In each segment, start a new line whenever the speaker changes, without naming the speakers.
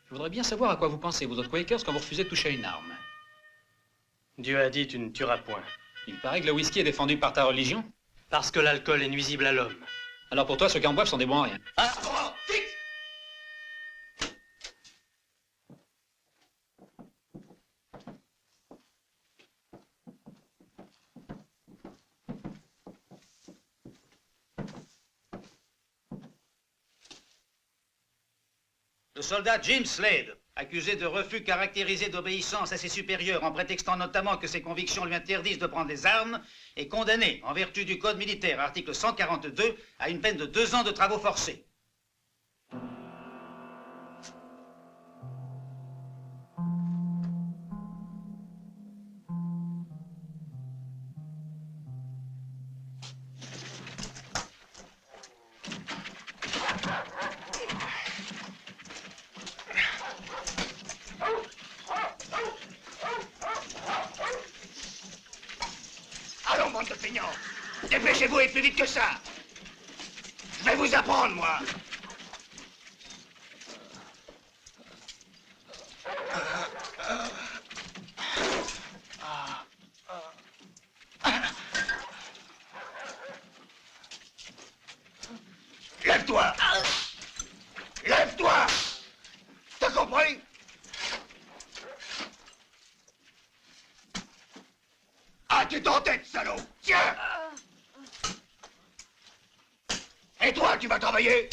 Je voudrais bien savoir à quoi vous pensez, vous autres Quakers, quand vous refusez de toucher à une arme.
Dieu a dit, tu ne tueras point.
Il paraît que le whisky est défendu par ta religion.
Parce que l'alcool est nuisible à l'homme.
Alors pour toi, ceux qui en boivent sont des bons à rien.
Ah, oh, fixe!
Le soldat Jim Slade, accusé de refus caractérisé d'obéissance à ses supérieurs en prétextant notamment que ses convictions lui interdisent de prendre des armes, est condamné, en vertu du Code militaire, article 142, à une peine de 2 ans de travaux forcés.
Allons, bande de feignants! Dépêchez-vous et plus vite que ça! Je vais vous apprendre, moi! Lève-toi! Lève-toi! T'as compris? Ah, tu t'entêtes, salaud! Tiens! Et toi, tu vas travailler?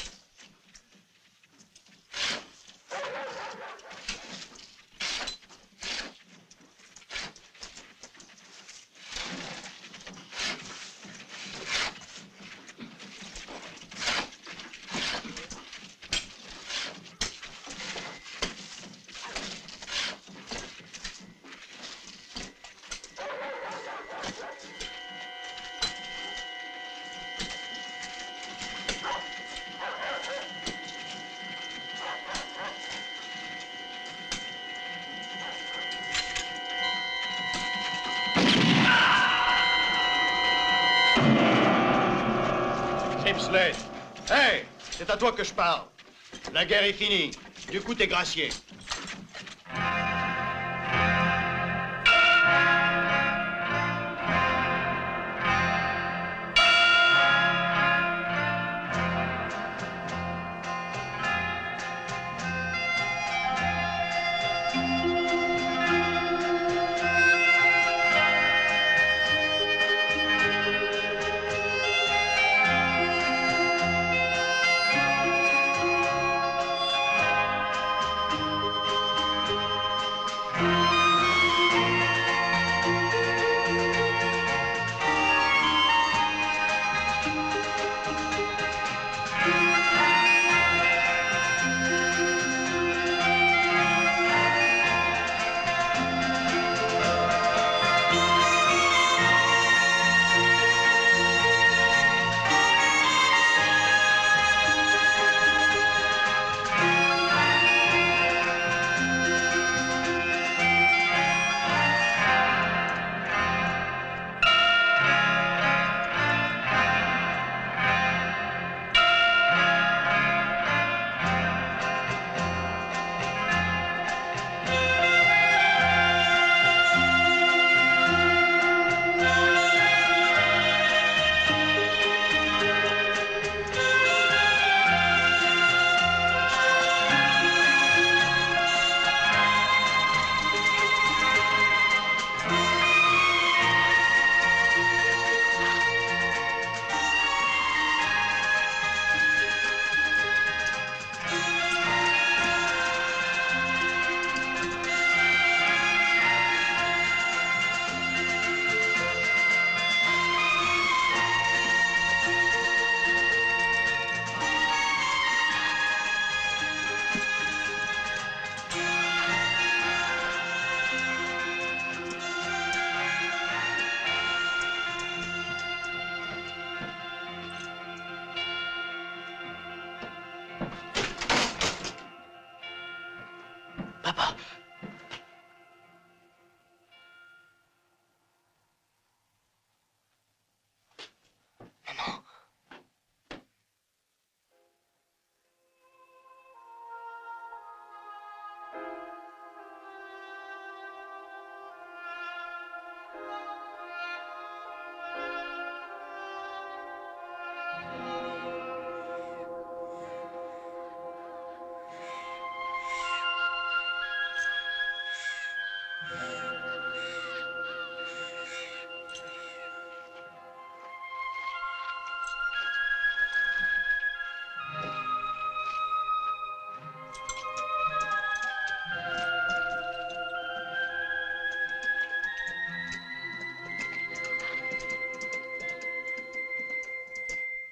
Jim Slade. Hey, c'est à toi que je parle. La guerre est finie. Du coup, t'es gracié.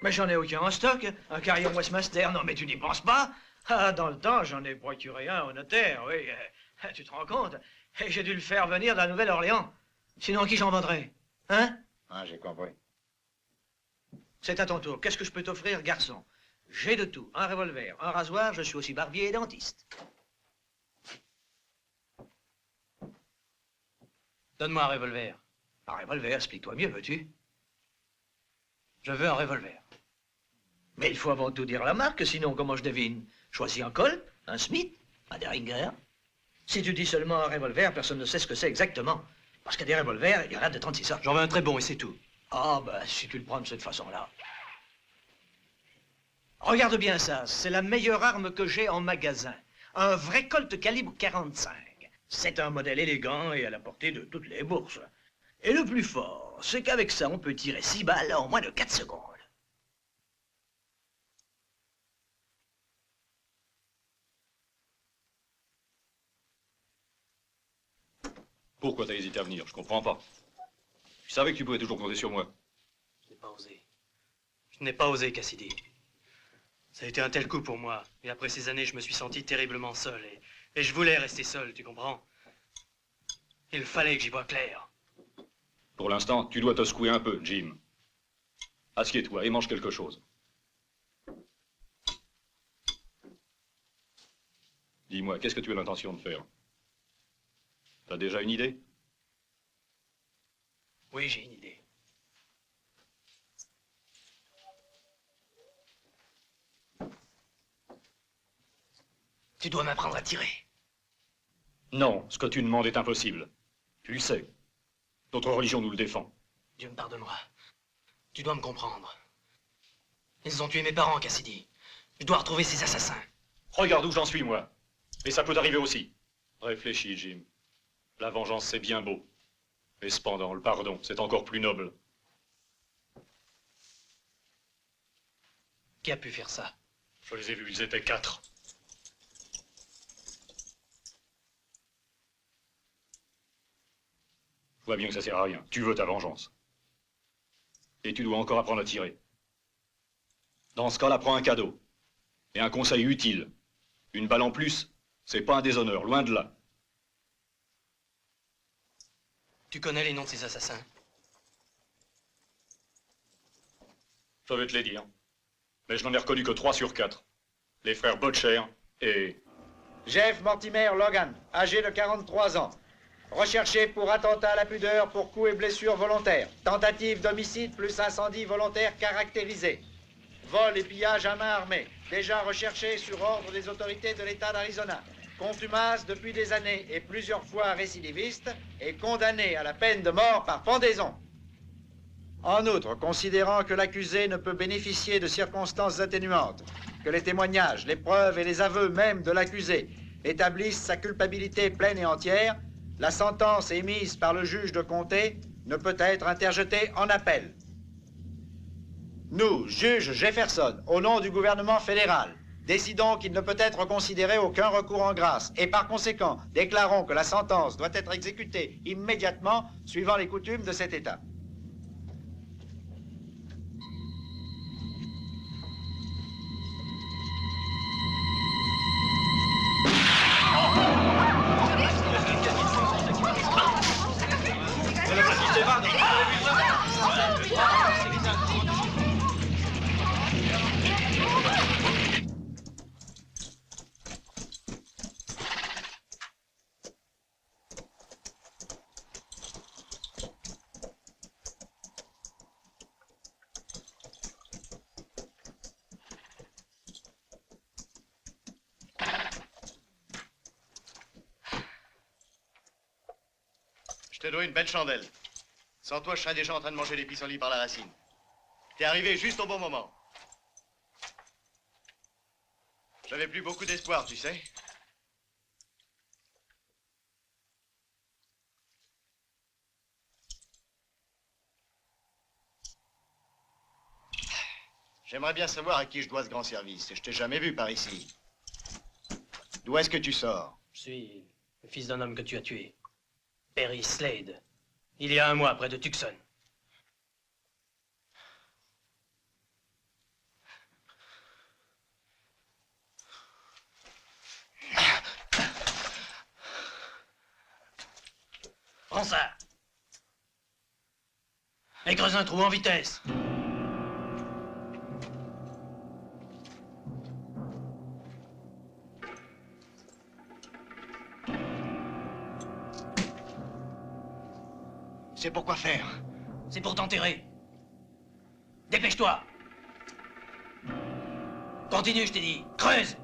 Mais j'en ai aucun en stock. Un carillon Westmaster, non mais tu n'y penses pas? Ah, dans le temps, j'en ai procuré un au notaire, oui. Tu te rends compte? Et j'ai dû le faire venir de la Nouvelle-Orléans. Sinon, qui j'en vendrais? Hein?
Ah, j'ai compris.
C'est à ton tour. Qu'est-ce que je peux t'offrir, garçon? J'ai de tout. Un revolver, un rasoir, je suis aussi barbier et dentiste.
Donne-moi un revolver.
Un revolver, explique-toi mieux, veux-tu?
Je veux un revolver.
Mais il faut avant tout dire la marque, sinon comment je devine? Choisis un Colt, un Smith, un Derringer. Si tu dis seulement un revolver, personne ne sait ce que c'est exactement. Parce que des revolvers, il y en a de 36 sortes.
J'en veux un très bon et c'est tout.
Ah, ben, si tu le prends de cette façon-là. Regarde bien ça, c'est la meilleure arme que j'ai en magasin. Un vrai Colt calibre 45. C'est un modèle élégant et à la portée de toutes les bourses. Et le plus fort, c'est qu'avec ça, on peut tirer 6 balles en moins de 4 secondes.
Pourquoi t'as hésité à venir? Je comprends pas. Je savais que tu pouvais toujours compter sur moi.
Je n'ai pas osé. Je n'ai pas osé, Cassidy. Ça a été un tel coup pour moi. Et après ces années, je me suis senti terriblement seul. Et je voulais rester seul, tu comprends? Il fallait que j'y voie clair.
Pour l'instant, tu dois te secouer un peu, Jim. Assieds-toi et mange quelque chose. Dis-moi, qu'est-ce que tu as l'intention de faire? T'as déjà une idée?
Oui, j'ai une idée. Tu dois m'apprendre à tirer.
Non, ce que tu demandes est impossible. Tu le sais. Notre religion nous le défend.
Dieu me pardonnera. Tu dois me comprendre. Ils ont tué mes parents, Cassidy. Je dois retrouver ces assassins.
Regarde où j'en suis, moi. Et ça peut arriver aussi. Réfléchis, Jim. La vengeance, c'est bien beau. Mais cependant, le pardon, c'est encore plus noble.
Qui a pu faire ça?
Je les ai vus, ils étaient 4. Je vois bien que ça sert à rien. Tu veux ta vengeance. Et tu dois encore apprendre à tirer. Dans ce cas-là, prends un cadeau. Et un conseil utile. Une balle en plus, c'est pas un déshonneur, loin de là.
Tu connais les noms de ces assassins?
Je vais te les dire. Mais je n'en ai reconnu que 3 sur 4. Les frères Butcher et...
Jeff Mortimer Logan, âgé de 43 ans. Recherché pour attentat à la pudeur pour coups et blessures volontaires. Tentative d'homicide plus incendie volontaire caractérisé. Vol et pillage à main armée. Déjà recherché sur ordre des autorités de l'État d'Arizona. Contumace depuis des années et plusieurs fois récidiviste et condamné à la peine de mort par pendaison. En outre, considérant que l'accusé ne peut bénéficier de circonstances atténuantes, que les témoignages, les preuves et les aveux même de l'accusé établissent sa culpabilité pleine et entière, la sentence émise par le juge de comté ne peut être interjetée en appel. Nous, juge Jefferson, au nom du gouvernement fédéral, décidons qu'il ne peut être considéré aucun recours en grâce et par conséquent déclarons que la sentence doit être exécutée immédiatement suivant les coutumes de cet État.
Je te dois une belle chandelle. Sans toi, je serais déjà en train de manger des pissenlits par la racine. T'es arrivé juste au bon moment. J'avais plus beaucoup d'espoir, tu sais. J'aimerais bien savoir à qui je dois ce grand service. Je t'ai jamais vu par ici. D'où est-ce que tu sors?
Je suis le fils d'un homme que tu as tué. Perry Slade. Il y a un mois, près de Tucson.
Prends ça. Et creuse un trou en vitesse.
C'est pour quoi faire?
C'est pour t'enterrer. Dépêche-toi. Continue, je t'ai dit. Creuse.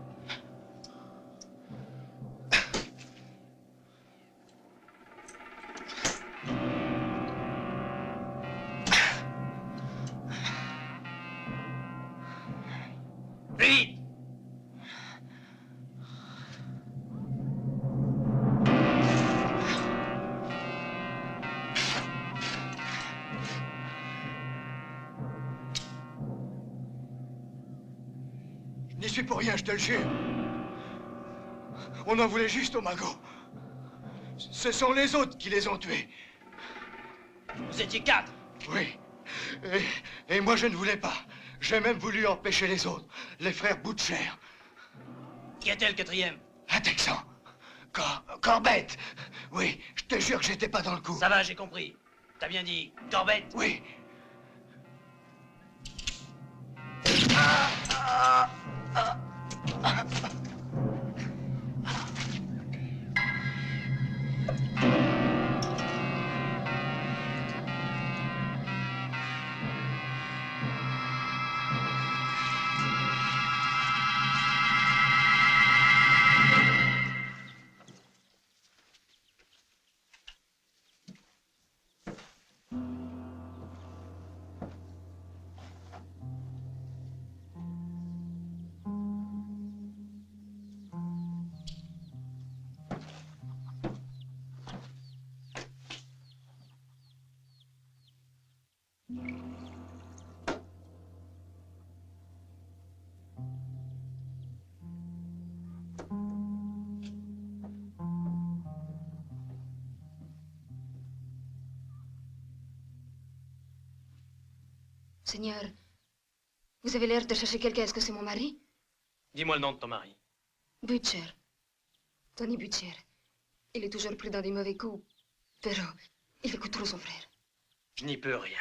Vite.
Je n'y suis pour rien, je te le jure. On en voulait juste au magot. Ce sont les autres qui les ont tués.
Vous étiez 4.
Oui. Et moi, je ne voulais pas. J'ai même voulu empêcher les autres, les frères Butcher.
Qui était le 4e?
Un Texan. Corbett. Oui, je te jure que j'étais pas dans le coup.
Ça va, j'ai compris. T'as bien dit Corbett?
Oui.
Seigneur, vous avez l'air de chercher quelqu'un. Est-ce que c'est mon mari?
Dis-moi le nom de ton mari.
Butcher. Tony Butcher. Il est toujours pris dans des mauvais coups. Pero, il écoute trop son frère.
Je n'y peux rien.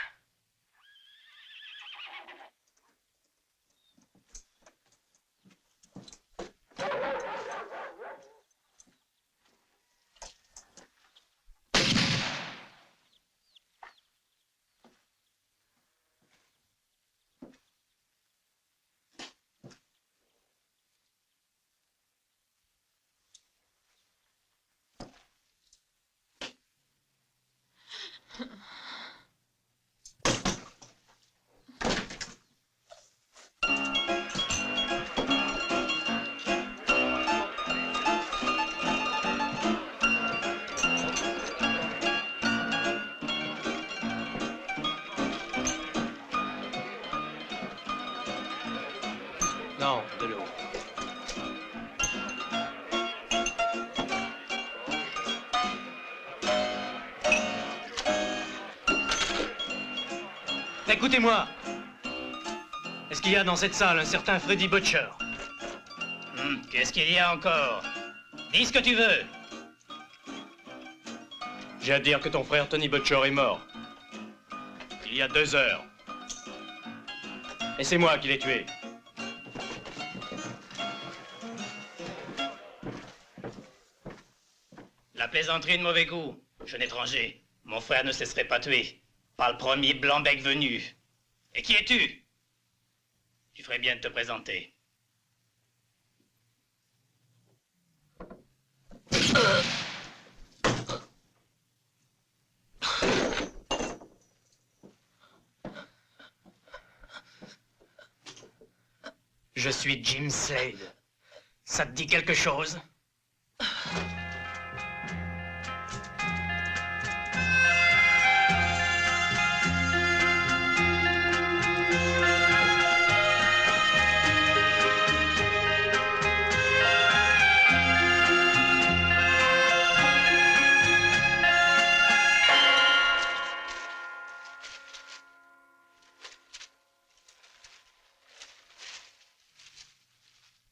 Non, de l'eau. Écoutez-moi. Est-ce qu'il y a dans cette salle un certain Freddy Butcher?
Qu'est-ce qu'il y a encore? Dis ce que tu veux.
J'ai à dire que ton frère Tony Butcher est mort. Il y a 2 heures. Et c'est moi qui l'ai tué.
La plaisanterie de mauvais goût. Jeune étranger, mon frère ne se laisserait pas tuer. Par le premier blanc-bec venu. Et qui es-tu? Tu ferais bien de te présenter.
Je suis Jim Slade. Ça te dit quelque chose?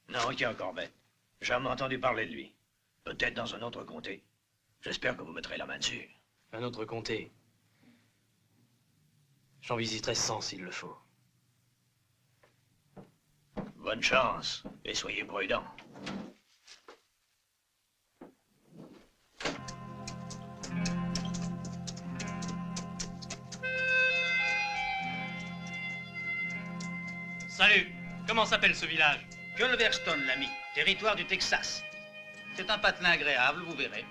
Non, qui a Corbett? J'ai jamais entendu parler de lui. Peut-être dans un autre comté. J'espère que vous mettrez la main dessus.
Un autre comté. J'en visiterai 100 s'il le faut.
Bonne chance, et soyez prudents.
Salut! Comment s'appelle ce village?
Culverstone, l'ami, territoire du Texas. C'est un patelin agréable, vous verrez.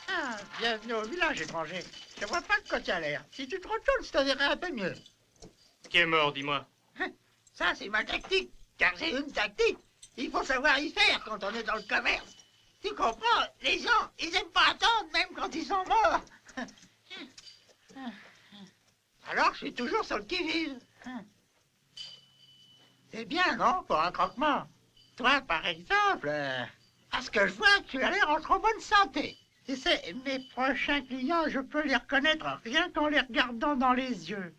Ah, bienvenue au village étranger. Je vois pas de quoi tu as l'air. Si tu te retournes, je te verrai un peu mieux.
Qui est mort, dis-moi?
Ça, c'est ma tactique. Car j'ai une tactique. Il faut savoir y faire quand on est dans le commerce. Tu comprends? Les gens, ils aiment pas attendre, même quand ils sont morts. Alors, je suis toujours sur le qui-vive. C'est bien, non, pour un croque-mort? Toi, par exemple, à ce que je vois, tu as l'air en trop bonne santé. Tu sais, mes prochains clients, je peux les reconnaître rien qu'en les regardant dans les yeux.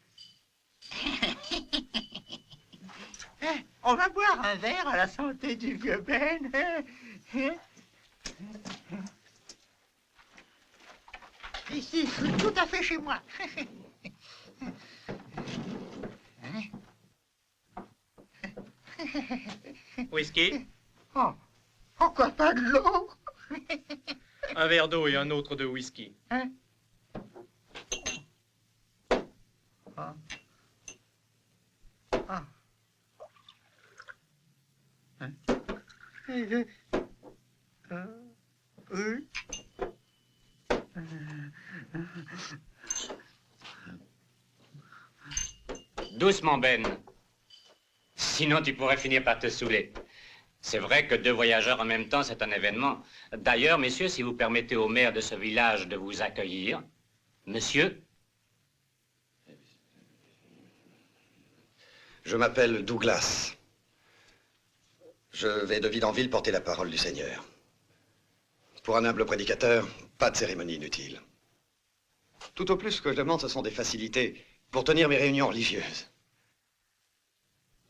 On va boire un verre à la santé du vieux Ben. Ici, je suis tout à fait chez moi.
Whisky?
Oh, pourquoi pas de l'eau?
Un verre d'eau et un autre de whisky.
Hein? Ah. Ah. Hein? Oui.
Doucement, Ben. Sinon, tu pourrais finir par te saouler. C'est vrai que 2 voyageurs en même temps, c'est un événement. D'ailleurs, messieurs, si vous permettez au maire de ce village de vous accueillir. Monsieur?
Je m'appelle Douglas. Je vais de ville en ville porter la parole du Seigneur. Pour un humble prédicateur, pas de cérémonie inutile. Tout au plus, ce que je demande, ce sont des facilités pour tenir mes réunions religieuses.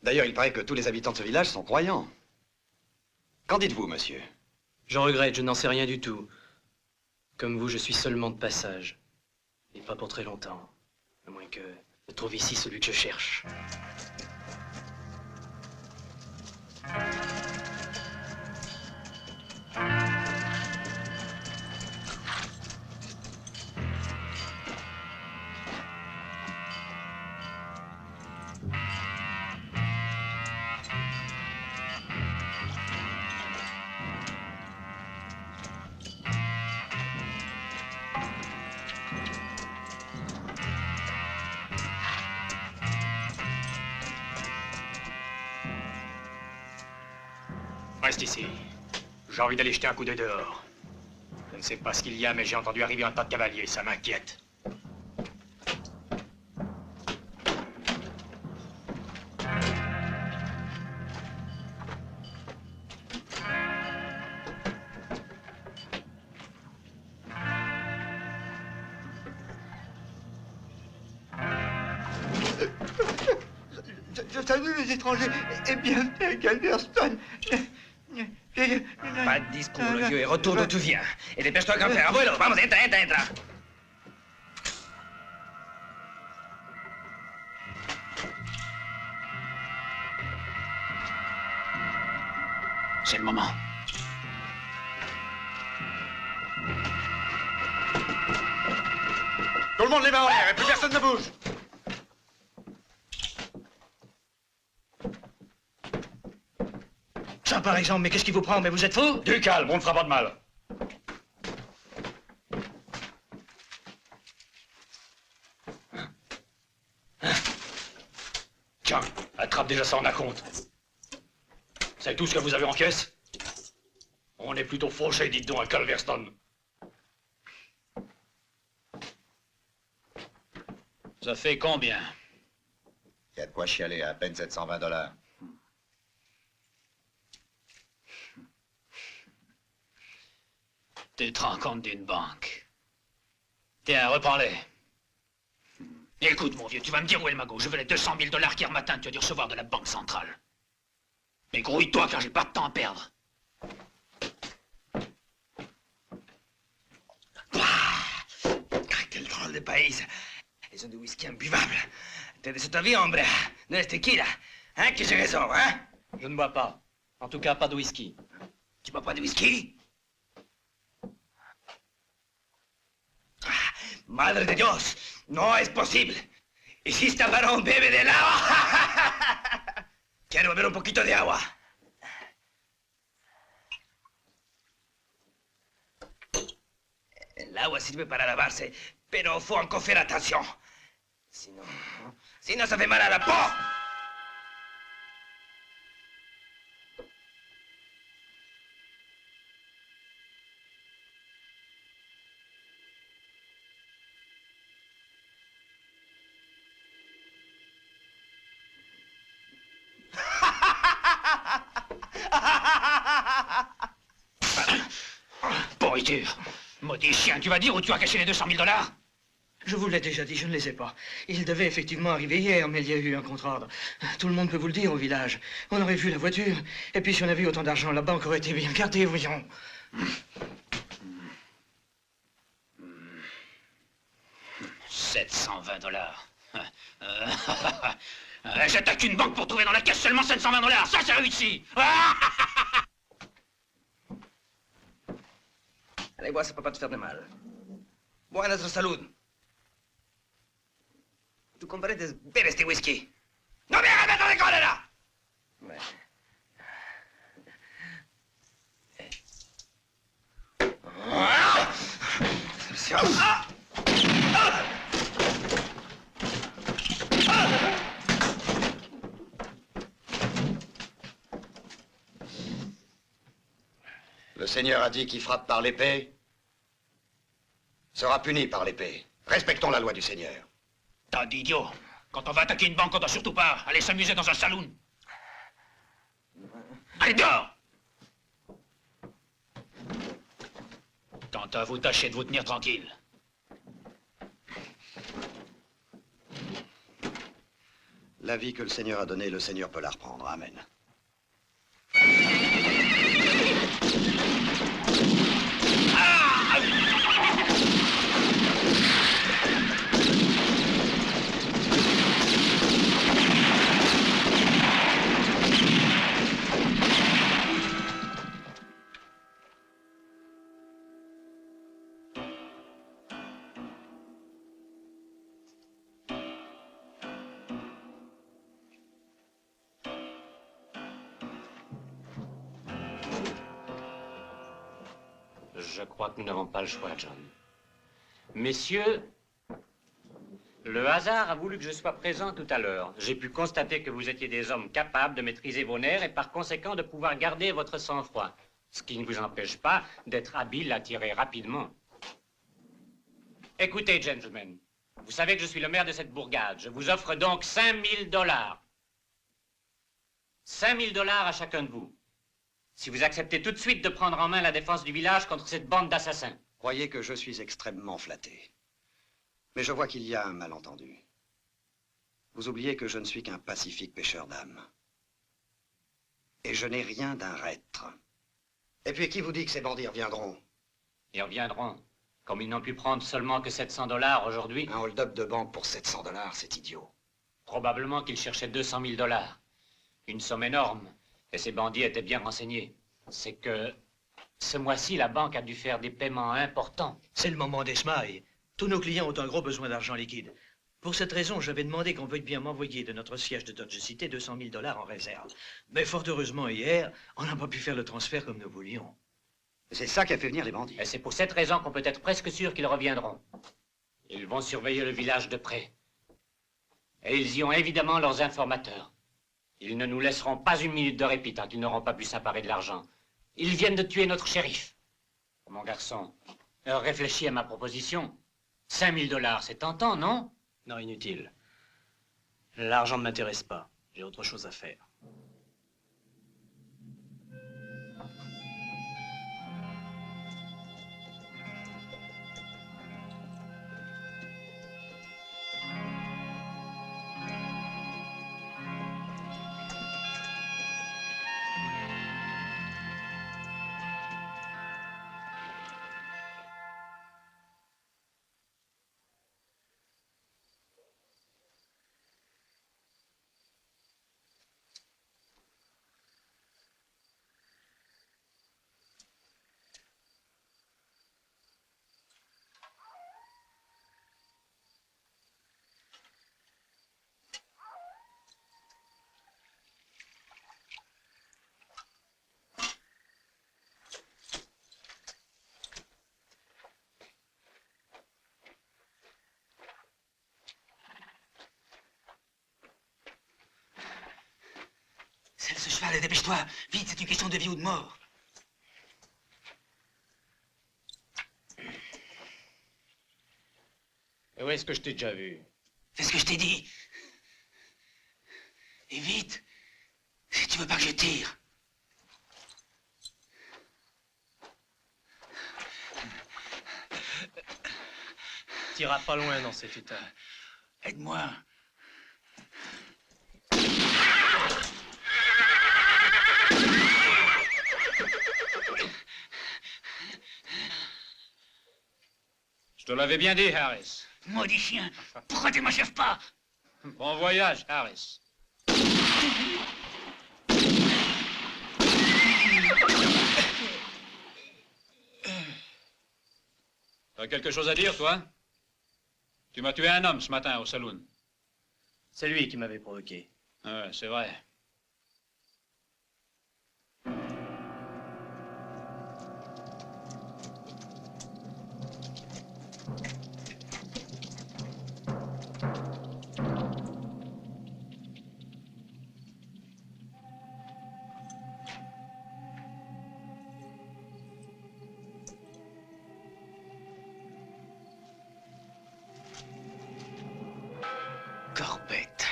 D'ailleurs, il paraît que tous les habitants de ce village sont croyants. Qu'en dites-vous, monsieur?
Je regrette, je n'en sais rien du tout. Comme vous, je suis seulement de passage. Et pas pour très longtemps. À moins que je trouve ici celui que je cherche.
Reste ici. J'ai envie d'aller jeter un coup d'œil dehors. Je ne sais pas ce qu'il y a, mais j'ai entendu arriver un tas de cavaliers. Ça m'inquiète.
Je salue les étrangers et bienvenue à Galveston.
Pas de discours, le vieux, et retourne d'où tu viens. Et dépêche-toi, grand-père. Abuelo, vamos, entra, entra, entra.
C'est le moment.
Tout le monde les mains en l'air et plus personne ne bouge.
Ça, par exemple, mais qu'est-ce qui vous prend? Mais vous êtes fou?
Du calme, on ne fera pas de mal. Tiens, attrape déjà ça en acompte. C'est tout ce que vous avez en caisse? On est plutôt fauchés, dites donc, à Culverstone.
Ça fait combien?
Il y a de quoi chialer, à peine $720.
Tu te rends compte d'une banque. Tiens, reprends-les. Écoute, mon vieux, tu vas me dire où est le magot. Je veux les 200 000 $ qu'hier matin tu as dû recevoir de la Banque Centrale. Mais grouille-toi, car j'ai pas de temps à perdre.
Quel drôle de pays. Ils ont du whisky imbuvable. T'es de cet avis, hombre? De la tequila. Hein, que j'ai raison, hein?
Je ne bois pas. En tout cas, pas de whisky.
Tu bois pas de whisky? Madre de Dios, no es posible. Hiciste para un bebé del agua. Quiero beber un poquito de agua. El agua sirve para lavarse, pero faut encore faire attention. Sinon ça fait mal à la peau.
Pourriture. Maudit chien, tu vas dire où tu as caché les 200 000 $?
Je vous l'ai déjà dit, je ne les ai pas. Ils devaient effectivement arriver hier, mais il y a eu un contre-ordre. Tout le monde peut vous le dire au village. On aurait vu la voiture. Et puis si on avait eu autant d'argent, la banque aurait été bien gardée, voyons.
720 $. J'attaque une banque pour trouver dans la caisse seulement 720 $. Ça, c'est réussi.
Allez, bois, ça peut pas te faire de mal. Bois notre salud. Tu comprendes beber este whisky. ¡No me hagas meter de cólera!
Le Seigneur a dit qui frappe par l'épée sera puni par l'épée. Respectons la loi du Seigneur.
T'as d'idiot. Quand on va attaquer une banque, on doit surtout pas aller s'amuser dans un saloon. Allez, dehors! Quant à vous, tâchez de vous tenir tranquille.
La vie que le Seigneur a donnée, le Seigneur peut la reprendre. Amen.
Je crois que nous n'avons pas le choix, John. Messieurs, le hasard a voulu que je sois présent tout à l'heure. J'ai pu constater que vous étiez des hommes capables de maîtriser vos nerfs et par conséquent de pouvoir garder votre sang-froid. Ce qui ne vous empêche pas d'être habile à tirer rapidement. Écoutez, gentlemen, vous savez que je suis le maire de cette bourgade. Je vous offre donc 5 000 $. 5 000 $ à chacun de vous. Si vous acceptez tout de suite de prendre en main la défense du village contre cette bande d'assassins.
Croyez que je suis extrêmement flatté. Mais je vois qu'il y a un malentendu. Vous oubliez que je ne suis qu'un pacifique pêcheur d'âmes. Et je n'ai rien d'un reître. Et puis qui vous dit que ces bandits reviendront?
Ils reviendront. Comme ils n'ont pu prendre seulement que 700 $ aujourd'hui.
Un hold-up de banque pour 700 $, c'est idiot.
Probablement qu'ils cherchaient 200 000 $. Une somme énorme. Et ces bandits étaient bien renseignés. C'est que ce mois-ci, la banque a dû faire des paiements importants.
C'est le moment des smailles. Tous nos clients ont un gros besoin d'argent liquide. Pour cette raison, j'avais demandé qu'on veuille bien m'envoyer de notre siège de Dodge City 200 000 $ en réserve. Mais fort heureusement, hier, on n'a pas pu faire le transfert comme nous voulions.
C'est ça qui a fait venir les bandits.
Et c'est pour cette raison qu'on peut être presque sûr qu'ils reviendront. Ils vont surveiller le village de près. Et ils y ont évidemment leurs informateurs. Ils ne nous laisseront pas une minute de répit tant qu'ils n'auront pas pu s'emparer de l'argent. Ils viennent de tuer notre shérif. Mon garçon, réfléchis à ma proposition. 5 000 $, c'est tentant, non?
Non, inutile. L'argent ne m'intéresse pas. J'ai autre chose à faire.
Allez, dépêche-toi. Vite, c'est une question de vie ou de mort.
Et où est-ce que je t'ai déjà vu?
Fais ce que je t'ai dit. Et vite, si tu veux pas que je tire.
T'iras pas loin dans cet état.
Aide-moi.
Je te l'avais bien dit, Harris.
Maudit chien, pourquoi tu m'achèves pas?
Bon voyage, Harris. T'as quelque chose à dire, toi? Tu m'as tué un homme ce matin au saloon.
C'est lui qui m'avait provoqué.
Ouais, c'est vrai.
Corbett.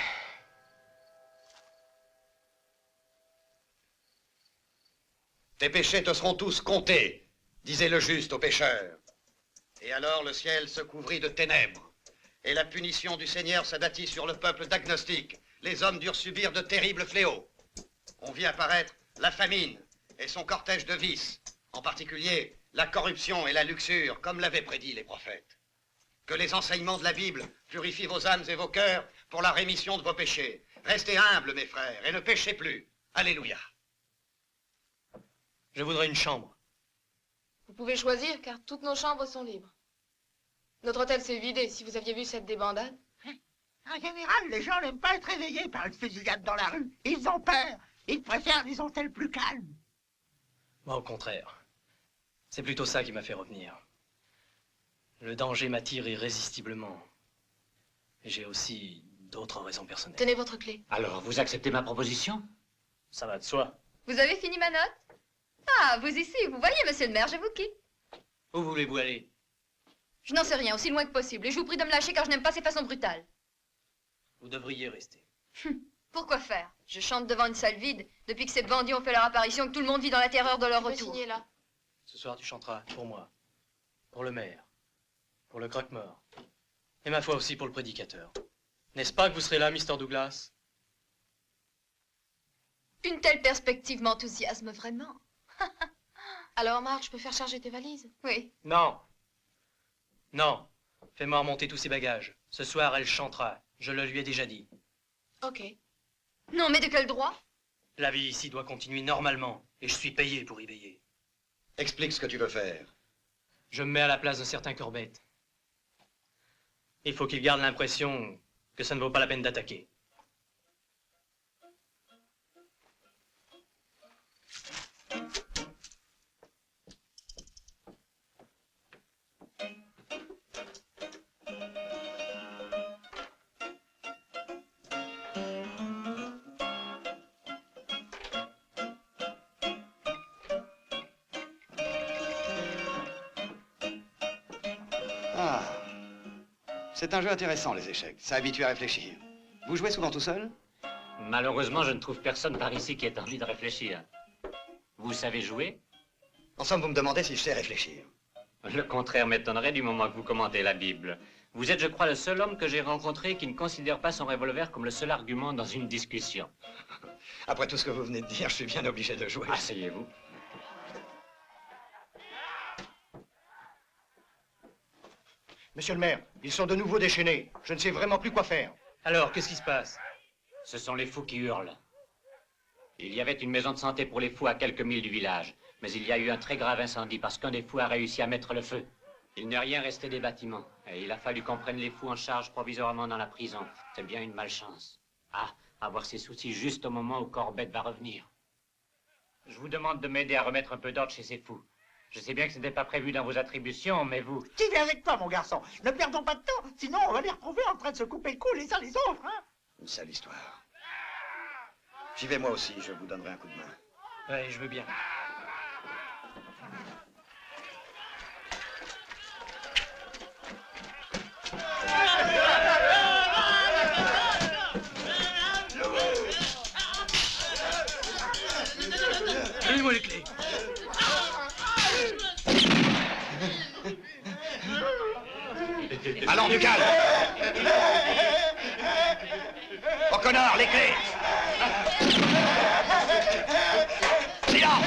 Tes péchés te seront tous comptés, disait le juste aux pécheurs. Et alors le ciel se couvrit de ténèbres, et la punition du Seigneur s'abattit sur le peuple d'agnostiques. Les hommes durent subir de terribles fléaux. On vit apparaître la famine et son cortège de vices, en particulier la corruption et la luxure, comme l'avaient prédit les prophètes. Que les enseignements de la Bible purifient vos âmes et vos cœurs pour la rémission de vos péchés. Restez humbles, mes frères, et ne péchez plus. Alléluia.
Je voudrais une chambre.
Vous pouvez choisir, car toutes nos chambres sont libres. Notre hôtel s'est vidé, si vous aviez vu cette débandade.
En général, les gens n'aiment pas être réveillés par une fusillade dans la rue. Ils ont peur. Ils préfèrent les hôtels plus calmes.
Moi, au contraire. C'est plutôt ça qui m'a fait revenir. Le danger m'attire irrésistiblement. Et j'ai aussi d'autres raisons personnelles.
Tenez votre clé.
Alors, vous acceptez ma proposition?
Ça va de soi.
Vous avez fini ma note? Ah, vous ici, vous voyez, monsieur le maire, je vous quitte.
Où voulez-vous aller?
Je n'en sais rien, aussi loin que possible, et je vous prie de me lâcher car je n'aime pas ces façons brutales.
Vous devriez rester.
Pourquoi faire? Je chante devant une salle vide, depuis que ces bandits ont fait leur apparition, que tout le monde vit dans la terreur de leur
Vous
retour.
signez là.
Ce soir, tu chanteras pour moi, pour le maire, pour le croque-mort, et ma foi aussi pour le prédicateur. N'est-ce pas que vous serez là, Mr. Douglas?
Une telle perspective m'enthousiasme vraiment.
Alors, Marc, je peux faire charger tes valises?
Oui.
Non. Non. Fais-moi remonter tous ces bagages. Ce soir, elle chantera. Je le lui ai déjà dit.
Ok.
Non, mais de quel droit?
La vie ici doit continuer normalement, et je suis payé pour y veiller.
Explique ce que tu veux faire.
Je me mets à la place d'un certain Corbett. Il faut qu'il garde l'impression que ça ne vaut pas la peine d'attaquer.
Ah, c'est un jeu intéressant, les échecs. Ça habitue à réfléchir. Vous jouez souvent tout seul?
Malheureusement, je ne trouve personne par ici qui ait envie de réfléchir. Vous savez jouer?
En somme, vous me demandez si je sais réfléchir.
Le contraire m'étonnerait du moment que vous commentez la Bible. Vous êtes, je crois, le seul homme que j'ai rencontré qui ne considère pas son revolver comme le seul argument dans une discussion.
Après tout ce que vous venez de dire, je suis bien obligé de jouer.
Asseyez-vous.
Monsieur le maire, ils sont de nouveau déchaînés. Je ne sais vraiment plus quoi faire.
Alors, qu'est-ce qui se passe?
Ce sont les fous qui hurlent. Il y avait une maison de santé pour les fous à quelques milles du village. Mais il y a eu un très grave incendie parce qu'un des fous a réussi à mettre le feu. Il n'est rien resté des bâtiments. Et il a fallu qu'on prenne les fous en charge provisoirement dans la prison. C'est bien une malchance. Ah, avoir ces soucis juste au moment où Corbett va revenir. Je vous demande de m'aider à remettre un peu d'ordre chez ces fous. Je sais bien que ce n'était pas prévu dans vos attributions, mais vous...
Qui vient avec toi, mon garçon? Ne perdons pas de temps, sinon on va les retrouver en train de se couper le cou les uns les autres, hein?
Une sale histoire. J'y vais moi aussi, je vous donnerai un coup de main.
Ouais, je veux bien. Donnez-moi les clés.
Allons, du calme. O'Connor, les clés. Silence.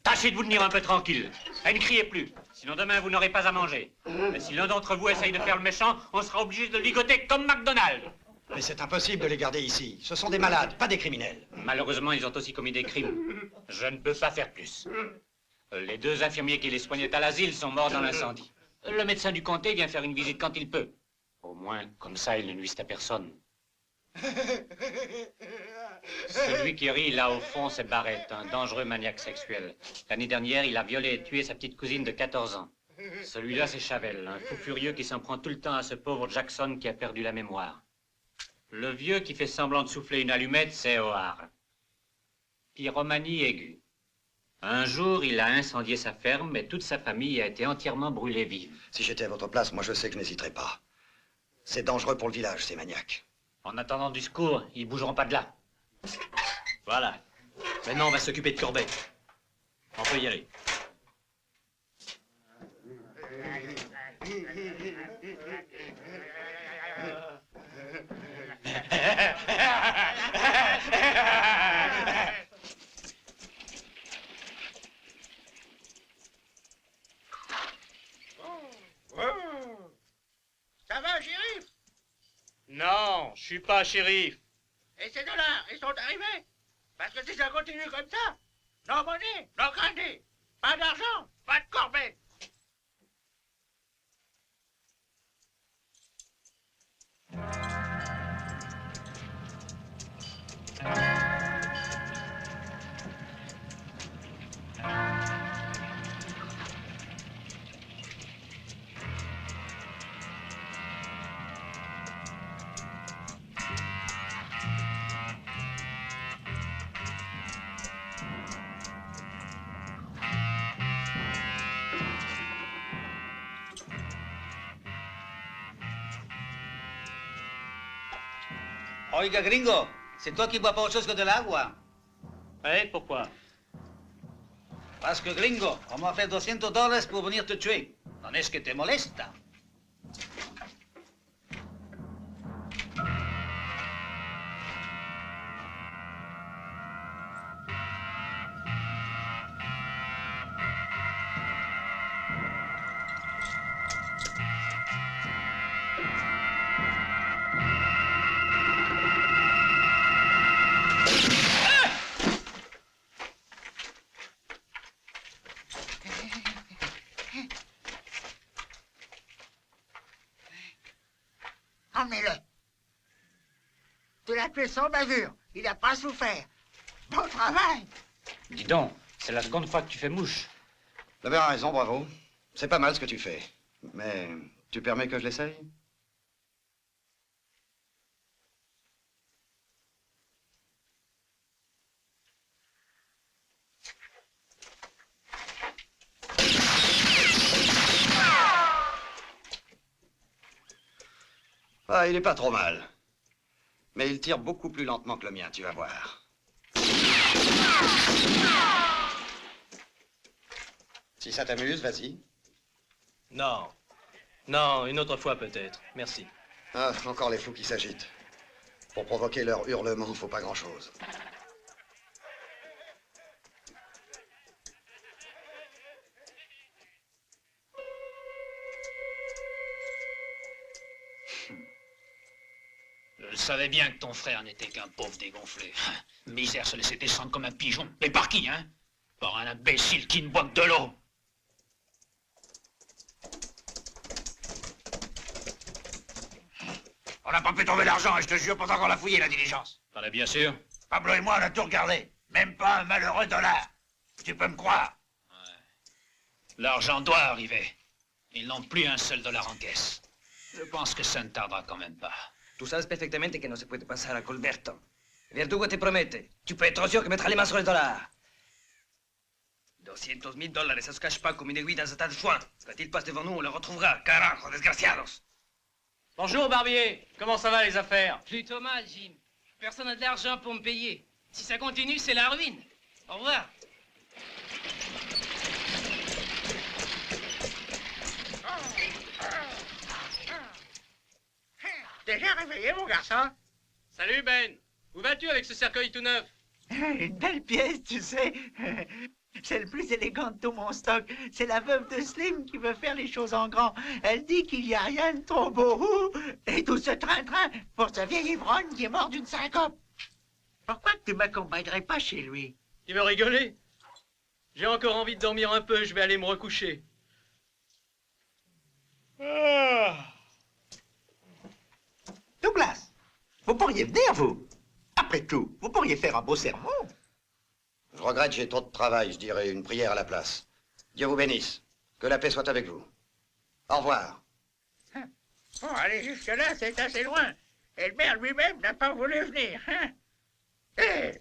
Tâchez de vous tenir un peu tranquille. Et ne criez plus. Sinon demain, vous n'aurez pas à manger. Et si l'un d'entre vous essaye de faire le méchant, on sera obligé de le ligoter comme McDonald's.
Mais c'est impossible de les garder ici. Ce sont des malades, pas des criminels.
Malheureusement, ils ont aussi commis des crimes. Je ne peux pas faire plus. Les 2 infirmiers qui les soignaient à l'asile sont morts dans l'incendie. Le médecin du comté vient faire une visite quand il peut. Au moins, comme ça, ils ne nuisent à personne. Celui qui rit là au fond, c'est Barrett, un dangereux maniaque sexuel. L'année dernière, il a violé et tué sa petite cousine de 14 ans. Celui-là, c'est Chavel, un fou furieux qui s'en prend tout le temps à ce pauvre Jackson qui a perdu la mémoire. Le vieux qui fait semblant de souffler une allumette, c'est O'Hare. Pyromanie aiguë. Un jour, il a incendié sa ferme et toute sa famille a été entièrement brûlée vive.
Si j'étais à votre place, moi je sais que je n'hésiterais pas. C'est dangereux pour le village, ces maniaques.
En attendant du secours, ils bougeront pas de là.
Voilà. Maintenant, on va s'occuper de Corbett. On peut y aller.
Ça va, shérif?
Non, je suis pas shérif.
Et ces dollars, ils sont arrivés? Parce que si ça continue comme ça, no money, no candy. Pas d'argent, pas de Corbett.
Oiga, gringo, c'est toi qui bois pas autre chose que de l'agua.
Ouais, pourquoi?
Parce que, gringo, on m'a fait $200 pour venir te tuer. ¿No es que te molesta?
Emmenez-le. Tu l'as tué sans bavure. Il n'a pas souffert. Bon travail.
Dis donc, c'est la seconde fois que tu fais mouche.
Vous avez raison, bravo. C'est pas mal ce que tu fais. Mais tu permets que je l'essaye? Ah, il est pas trop mal. Mais il tire beaucoup plus lentement que le mien, tu vas voir. Si ça t'amuse, vas-y.
Non. Non, une autre fois peut-être. Merci.
Ah, encore les fous qui s'agitent. Pour provoquer leur hurlement, faut pas grand-chose.
Je savais bien que ton frère n'était qu'un pauvre dégonflé. Misère se laisser descendre comme un pigeon. Mais par qui, hein? Par un imbécile qui ne boit que de l'eau.
On n'a pas fait tomber l'argent, et je te jure pourtant qu'on l'a fouillé, la diligence.
T'en es bien sûr?
Pablo et moi, on a tout regardé. Même pas un malheureux dollar. Tu peux me croire.
L'argent doit arriver. Ils n'ont plus un seul dollar en caisse. Je pense que ça ne tardera quand même pas.
Tú sabes perfectamente que no se puede pasar a Colberto. El verdugo te promete. Tu peux être sûr que mettra les mains sur les dollars. 200 000 $, ça se cache pas comme une aiguille dans un tas de foin. Quand il passe devant nous, on le retrouvera. Carajo, desgraciados.
Bonjour, Barbier. Comment ça va, les affaires?
Plutôt mal, Jim. Personne n'a de l'argent pour me payer. Si ça continue, c'est la ruine. Au revoir.
Déjà réveillé, mon garçon?
Salut, Ben. Où vas-tu avec ce cercueil tout neuf?
Une belle pièce, tu sais. C'est le plus élégant de tout mon stock. C'est la veuve de Slim qui veut faire les choses en grand. Elle dit qu'il n'y a rien de trop beau. Et tout ce train-train pour ce vieil ivrogne qui est mort d'une syncope. Pourquoi tu ne m'accompagnerais pas chez lui?
Tu veux rigoler? J'ai encore envie de dormir un peu, je vais aller me recoucher.
Douglas, vous pourriez venir, vous. Après tout, vous pourriez faire un beau sermon.
Je regrette, j'ai trop de travail, je dirais une prière à la place. Dieu vous bénisse. Que la paix soit avec vous. Au revoir.
Bon, aller jusque-là, c'est assez loin. Et le maire lui-même n'a pas voulu venir, hein? Eh.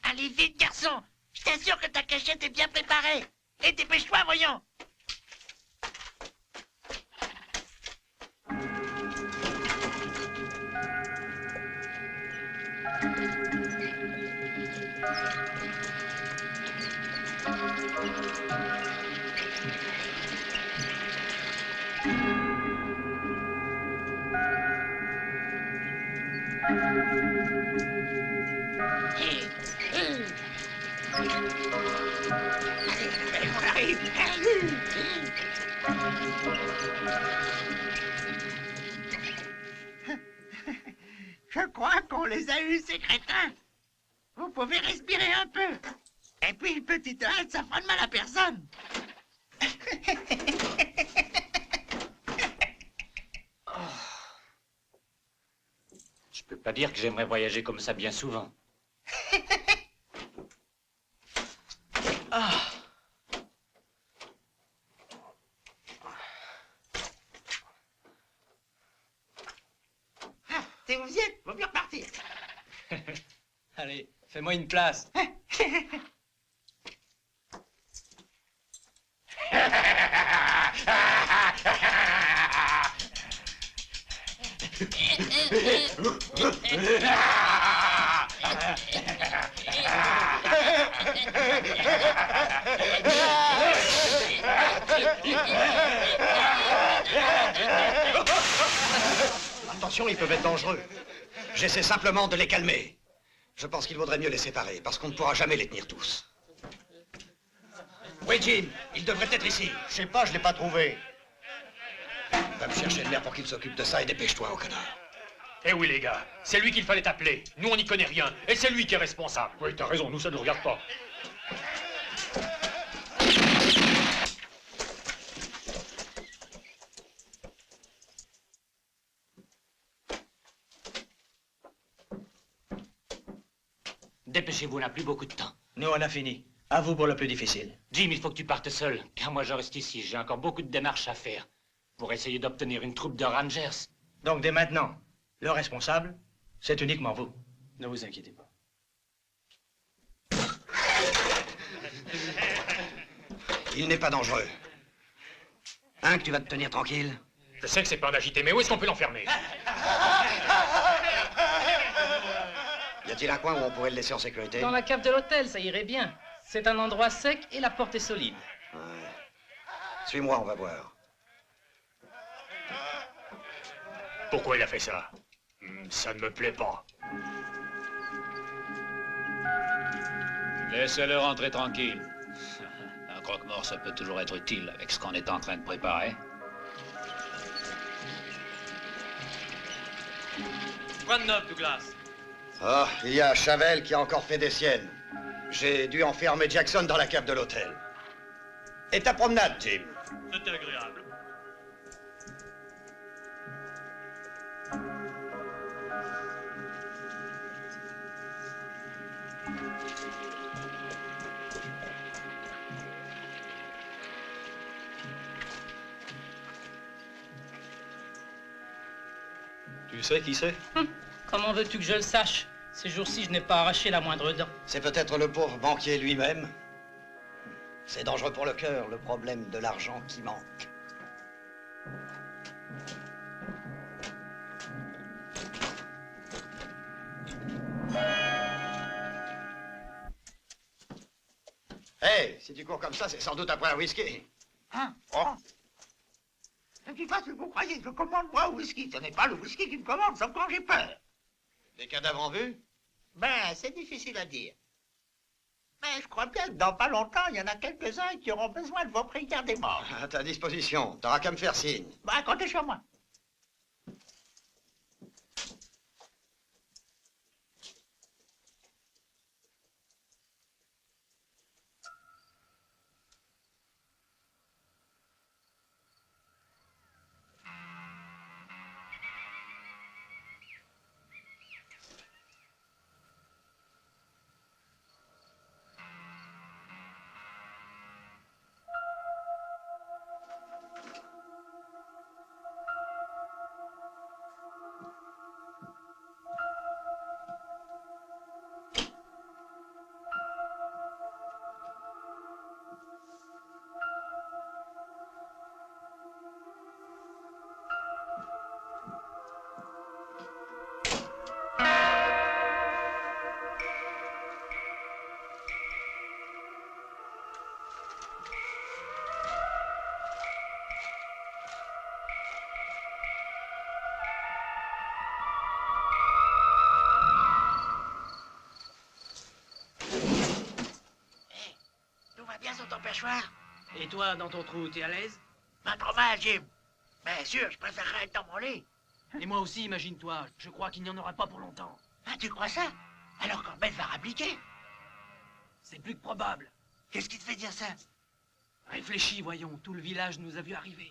Allez vite, garçon. Je t'assure que ta cachette est bien préparée. Et dépêche-toi, voyons. On arrive. Je crois qu'on les a eus, ces crétins. Vous pouvez respirer un peu. Et puis, une petite halte, ça fera de mal à personne.
Je peux pas dire que j'aimerais voyager comme ça bien souvent.
C'est vous y êtes, vaut mieux repartir.
Allez, fais-moi une place.
Attention, ils peuvent être dangereux. J'essaie simplement de les calmer. Je pense qu'il vaudrait mieux les séparer, parce qu'on ne pourra jamais les tenir tous. Oui, Jim, il devrait être ici.
Je sais pas, je l'ai pas trouvé.
Va me chercher le maire pour qu'il s'occupe de ça et dépêche-toi, au connard.
Eh oui, les gars, c'est lui qu'il fallait appeler. Nous, on n'y connaît rien. Et c'est lui qui est responsable.
Oui, t'as raison, nous, ça ne nous regarde pas.
Dépêchez-vous, on n'a plus beaucoup de temps.
Nous, on a fini. À vous pour le plus difficile.
Jim, il faut que tu partes seul, car moi je reste ici. J'ai encore beaucoup de démarches à faire pour essayer d'obtenir une troupe de Rangers.
Donc, dès maintenant, le responsable, c'est uniquement vous. Ne vous inquiétez pas.
Il n'est pas dangereux. Hein, que tu vas te tenir tranquille?
Je sais que c'est pas un agité, mais où est-ce qu'on peut l'enfermer?
Y a-t-il un coin où on pourrait le laisser en sécurité?
Dans la cave de l'hôtel, ça irait bien. C'est un endroit sec et la porte est solide.
Ouais. Suis-moi, on va voir.
Pourquoi il a fait ça? Ça ne me plaît pas.
Laissez-le rentrer tranquille. Un croque-mort, ça peut toujours être utile avec ce qu'on est en train de préparer.
Quoi de neuf, Douglas?
Ah, il y a Chavel qui a encore fait des siennes. J'ai dû enfermer Jackson dans la cave de l'hôtel. Et ta promenade, Jim?
C'était agréable. Tu sais qui c'est?
Comment veux-tu que je le sache? Ces jours-ci, je n'ai pas arraché la moindre dent.
C'est peut-être le pauvre banquier lui-même. C'est dangereux pour le cœur, le problème de l'argent qui manque. Hey, si tu cours comme ça, c'est sans doute après un whisky.
Hein? Oh. Je ne sais pas si vous croyez que je commande moi au whisky. Ce n'est pas le whisky qui me commande, sauf quand j'ai peur.
Des cadavres en vue?
Ben, c'est difficile à dire. Mais je crois bien que dans pas longtemps, il y en a quelques-uns qui auront besoin de vos prières des morts.
À ta disposition, t'auras qu'à me faire signe.
Ben, comptez sur moi. Bien sur ton perchoir.
Et toi, dans ton trou, t'es à l'aise?
Pas trop mal, Jim. Bien sûr, je préférerais être dans mon lit.
Et moi aussi, imagine-toi. Je crois qu'il n'y en aura pas pour longtemps.
Ah, tu crois ça? Alors Corbett va rappliquer.
C'est plus que probable.
Qu'est-ce qui te fait dire ça?
Réfléchis, voyons. Tout le village nous a vu arriver.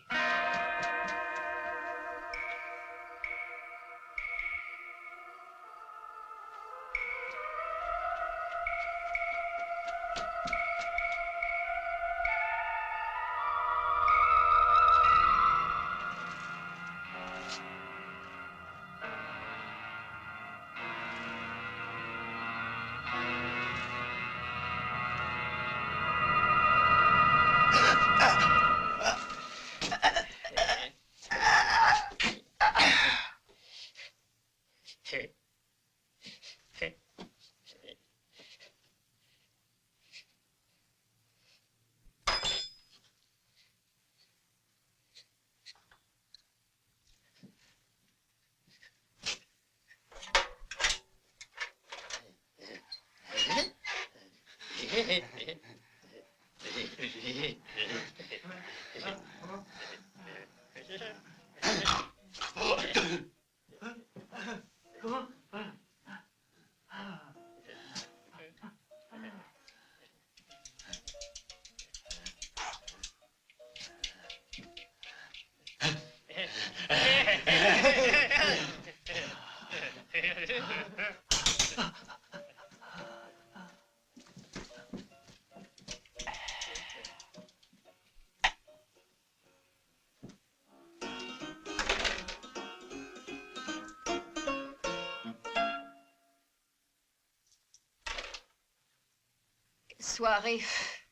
Soirée.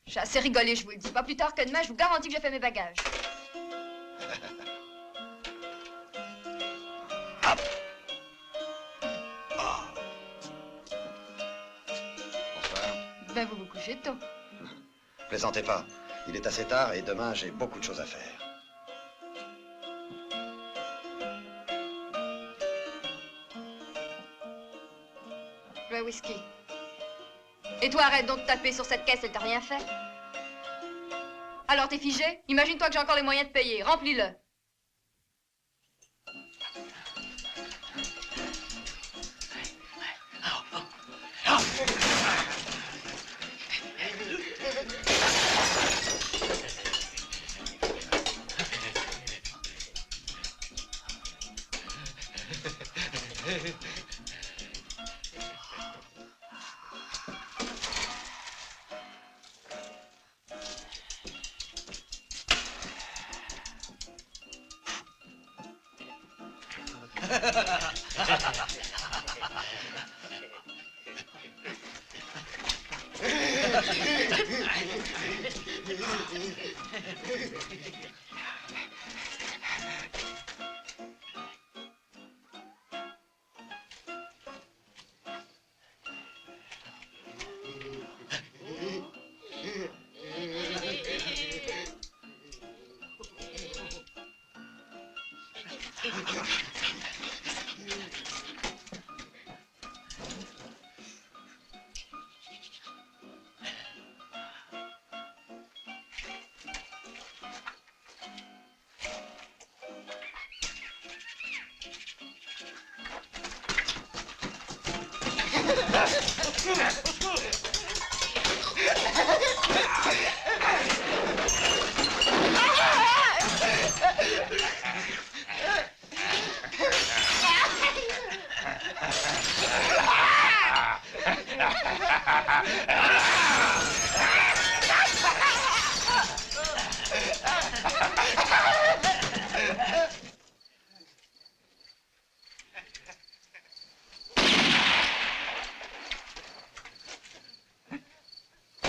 J'ai assez rigolé, je vous le dis. Pas plus tard que demain, je vous garantis que j'ai fait mes bagages.
Bonsoir.
Ben, vous vous couchez tôt.
Plaisantez pas. Il est assez tard et demain, j'ai beaucoup de choses à faire.
Le whisky. Et toi, arrête donc de taper sur cette caisse, elle t'a rien fait. Alors, t'es figé? Imagine-toi que j'ai encore les moyens de payer. Remplis-le.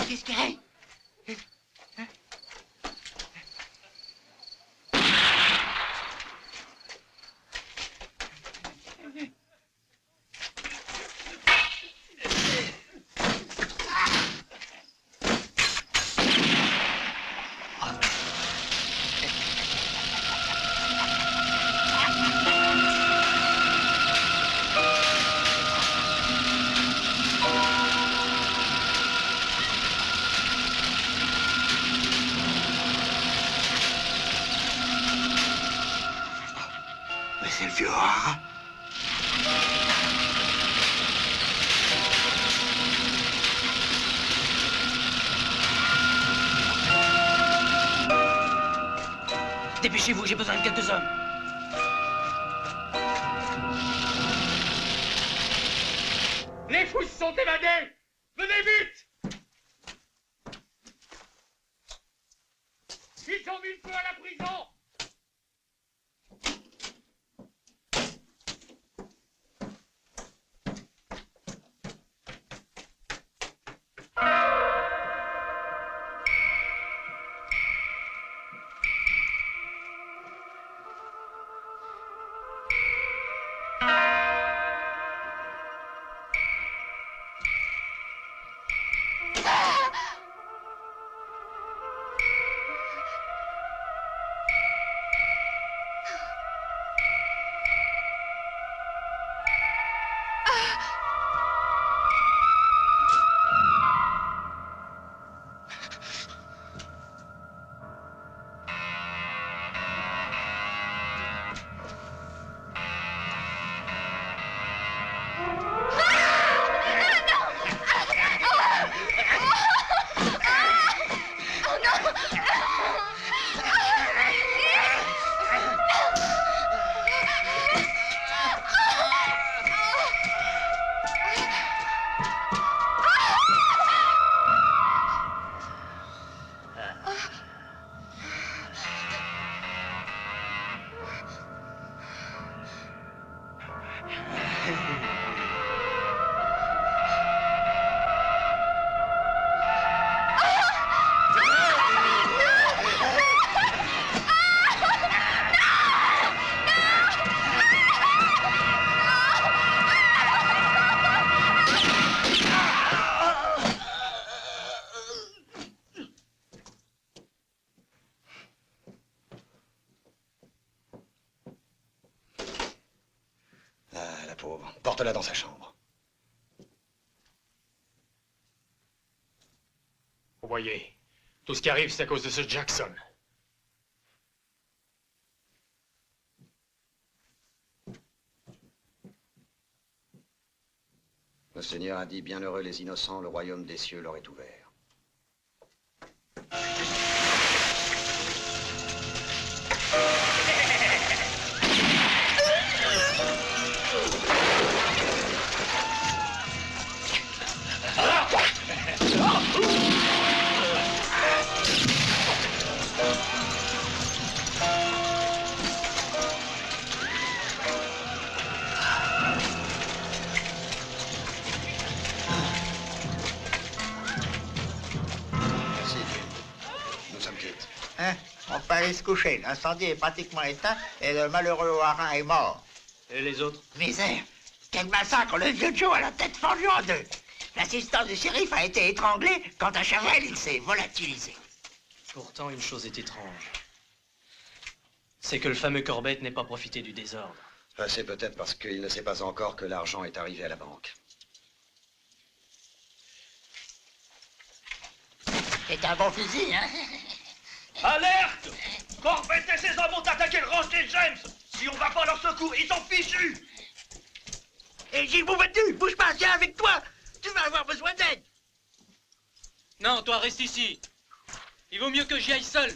Qu'est-ce qu'il y a?
C'est le vieux rat.
Dépêchez-vous, j'ai besoin de quelques hommes.
Les fous se sont évadés. Venez vite. Ils ont mis le feu à la prison.
Porte-la dans sa chambre.
Vous voyez, tout ce qui arrive, c'est à cause de ce Jackson.
Le Seigneur a dit, bienheureux les innocents, le royaume des cieux leur est ouvert.
aller se coucher. L'incendie est pratiquement éteint et le malheureux Warin est mort.
Et les autres?
Misère! Quel massacre! Le vieux Joe a la tête fendue en deux. L'assistant du shérif a été étranglé. Quant à Chavel, il s'est volatilisé.
Pourtant, une chose est étrange. C'est que le fameux Corbett n'ait pas profité du désordre.
C'est peut-être parce qu'il ne sait pas encore que l'argent est arrivé à la banque.
C'est un bon fusil, hein?
Alerte! Corbett et ses hommes ont attaqué le ranch des James! Si on va pas leur secours, ils sont fichus!
Et Gilles Bouvetu, bouge pas, viens avec toi! Tu vas avoir besoin d'aide!
Non, toi, reste ici. Il vaut mieux que j'y aille seul.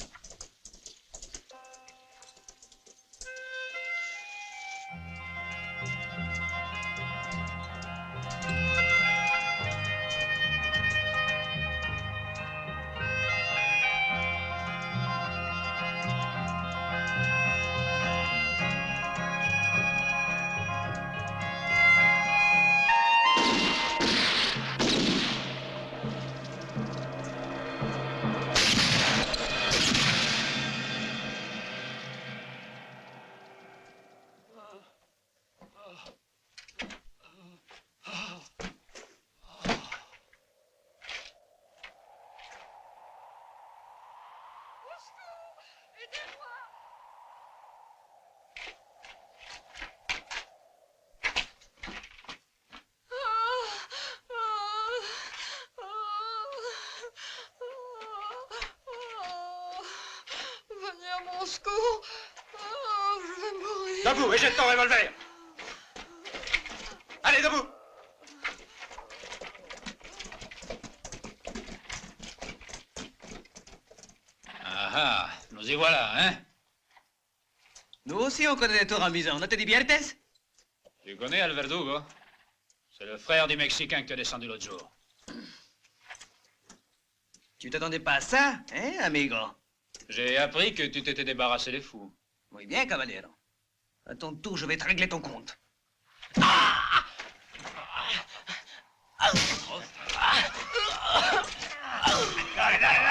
Debout et jette ton revolver. Allez, debout.
Ah, nous y voilà, hein?
Nous aussi, on connaît les tours en maison. ¿No te diviertes?
Tu connais Al Verdugo? C'est le frère du Mexicain que tu as descendu l'autre jour.
Tu t'attendais pas à ça, hein, amigo?
J'ai appris que tu t'étais débarrassé des fous.
Muy bien, caballero. À ton tour, je vais te régler ton compte.
Dale, dale, dale.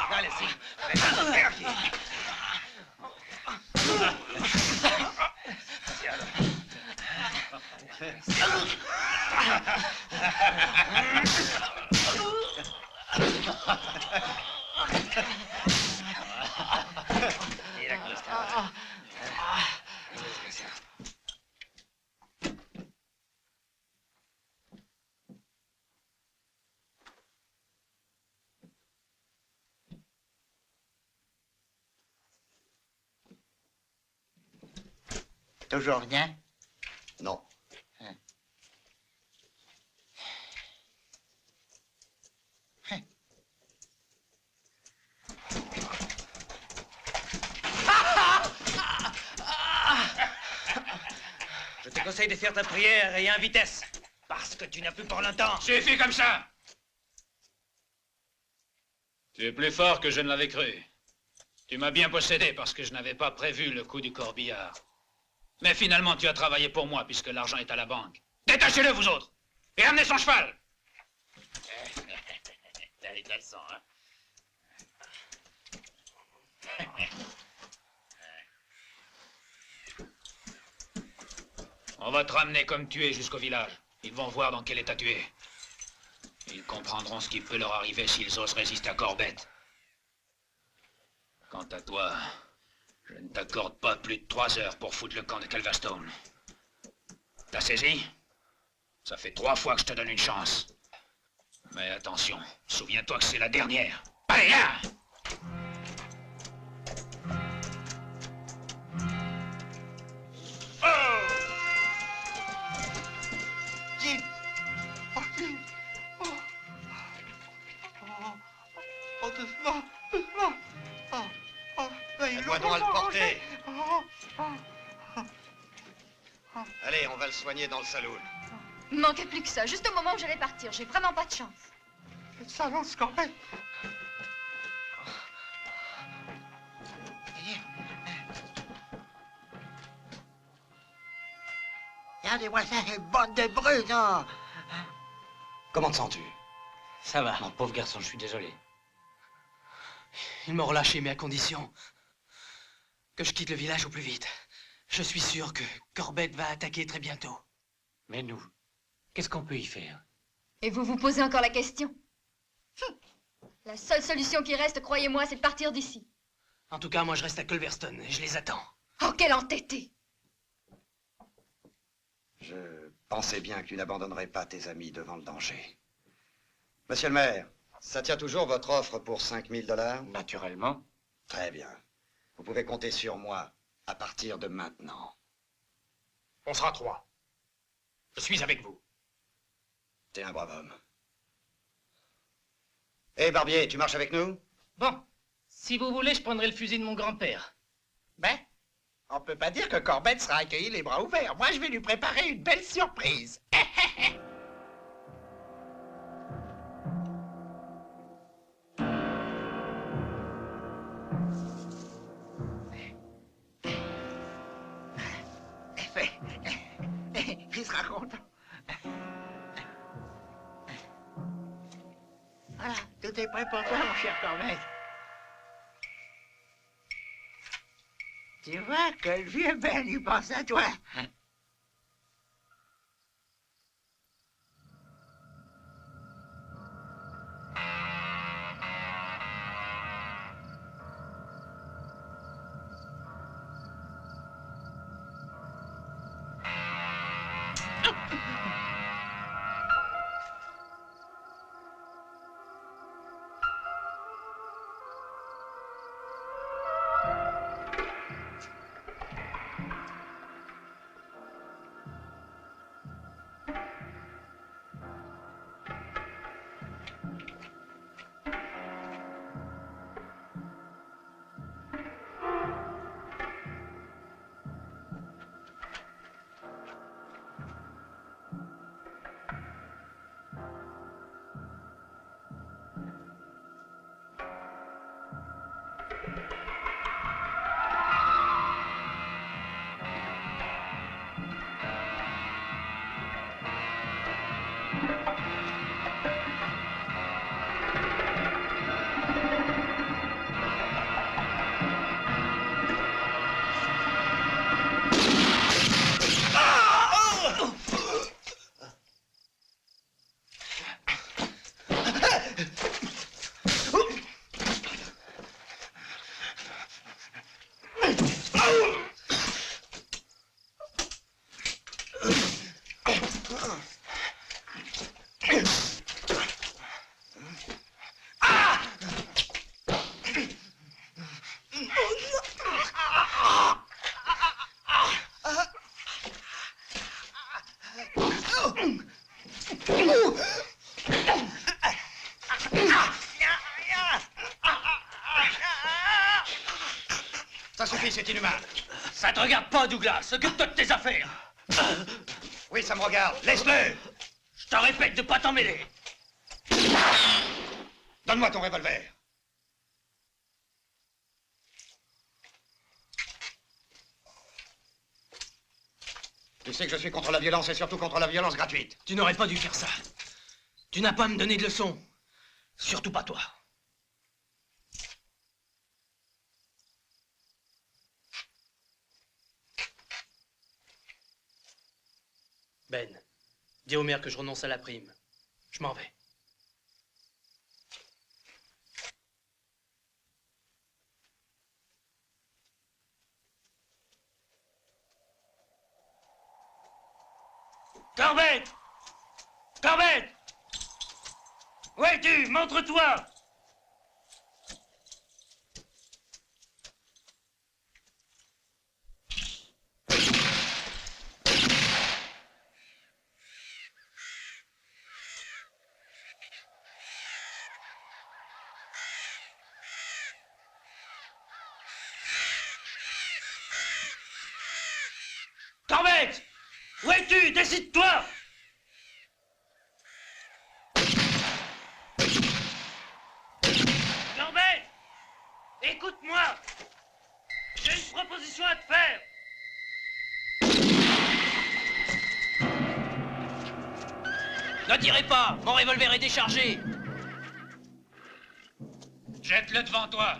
Dale, sí.
Ven aquí.
Mira cómo está.
Toujours rien?
Non.
Je te conseille de faire ta prière et en vitesse. Parce que tu n'as plus pour longtemps.
Suffit comme ça! Tu es plus fort que je ne l'avais cru. Tu m'as bien possédé parce que je n'avais pas prévu le coup du corbillard. Mais finalement, tu as travaillé pour moi puisque l'argent est à la banque. Détachez-le, vous autres! Et amenez son cheval!
T'as les caleçons, hein?
On va te ramener comme tu es jusqu'au village. Ils vont voir dans quel état tu es. Ils comprendront ce qui peut leur arriver s'ils osent résister à Corbett. Quant à toi, je ne t'accorde pas plus de 3 heures pour foutre le camp de Calverstone. T'as saisi? Ça fait 3 fois que je te donne une chance. Mais attention, souviens-toi que c'est la dernière. Allez, là!
Gilles! Oh, Gilles! Oh, doucement, doucement!
Aide-moi donc à le porter. Allez, on va le soigner dans le saloon.
Il manquait plus que ça, juste au moment où j'allais partir. J'ai vraiment pas de chance.
Le salon, Corbett! Regardez-moi ça, une bande de brutes, non?
Comment te sens-tu?
Ça va. Mon pauvre garçon, je suis désolé. Ils m'ont relâché, mais à condition
Que je quitte le village au plus vite. Je suis sûr que Corbett va attaquer très bientôt.
Mais nous, qu'est-ce qu'on peut y faire?
Et vous vous posez encore la question? La seule solution qui reste, croyez-moi, c'est de partir d'ici.
En tout cas, moi je reste à Culverston et je les attends.
Oh, quel entêté!
Je pensais bien que tu n'abandonnerais pas tes amis devant le danger. Monsieur le maire, ça tient toujours votre offre pour 5 000 $?
Naturellement.
Très bien. Vous pouvez compter sur moi à partir de maintenant.
On sera 3. Je suis avec vous.
T'es un brave homme. Hé, Barbier, tu marches avec nous?
Bon, si vous voulez, je prendrai le fusil de mon grand-père.
Ben, on peut pas dire que Corbett sera accueilli les bras ouverts. Moi, je vais lui préparer une belle surprise. Il sera content. Voilà, tout est prêt pour toi, mon cher Corbett. Tu vois que le vieux Ben, il pense à toi.
Ça suffit, c'est inhumain. Ça te regarde pas, Douglas. Occupe-toi de tes affaires.
Oui, ça me regarde. Laisse-le.
Je te répète de pas t'en mêler.
Donne-moi ton revolver. Tu sais que je suis contre la violence et surtout contre la violence gratuite.
Tu n'aurais pas dû faire ça. Tu n'as pas à me donner de leçons. Surtout pas toi. Ben, dis au maire que je renonce à la prime. Je m'en vais.
Corbett! Corbett! Où es-tu? Montre-toi! Corbett! Où es-tu? Décide-toi! Corbett! Écoute-moi! J'ai une proposition à te faire!
Ne tirez pas! Mon revolver est déchargé!
Jette-le devant toi.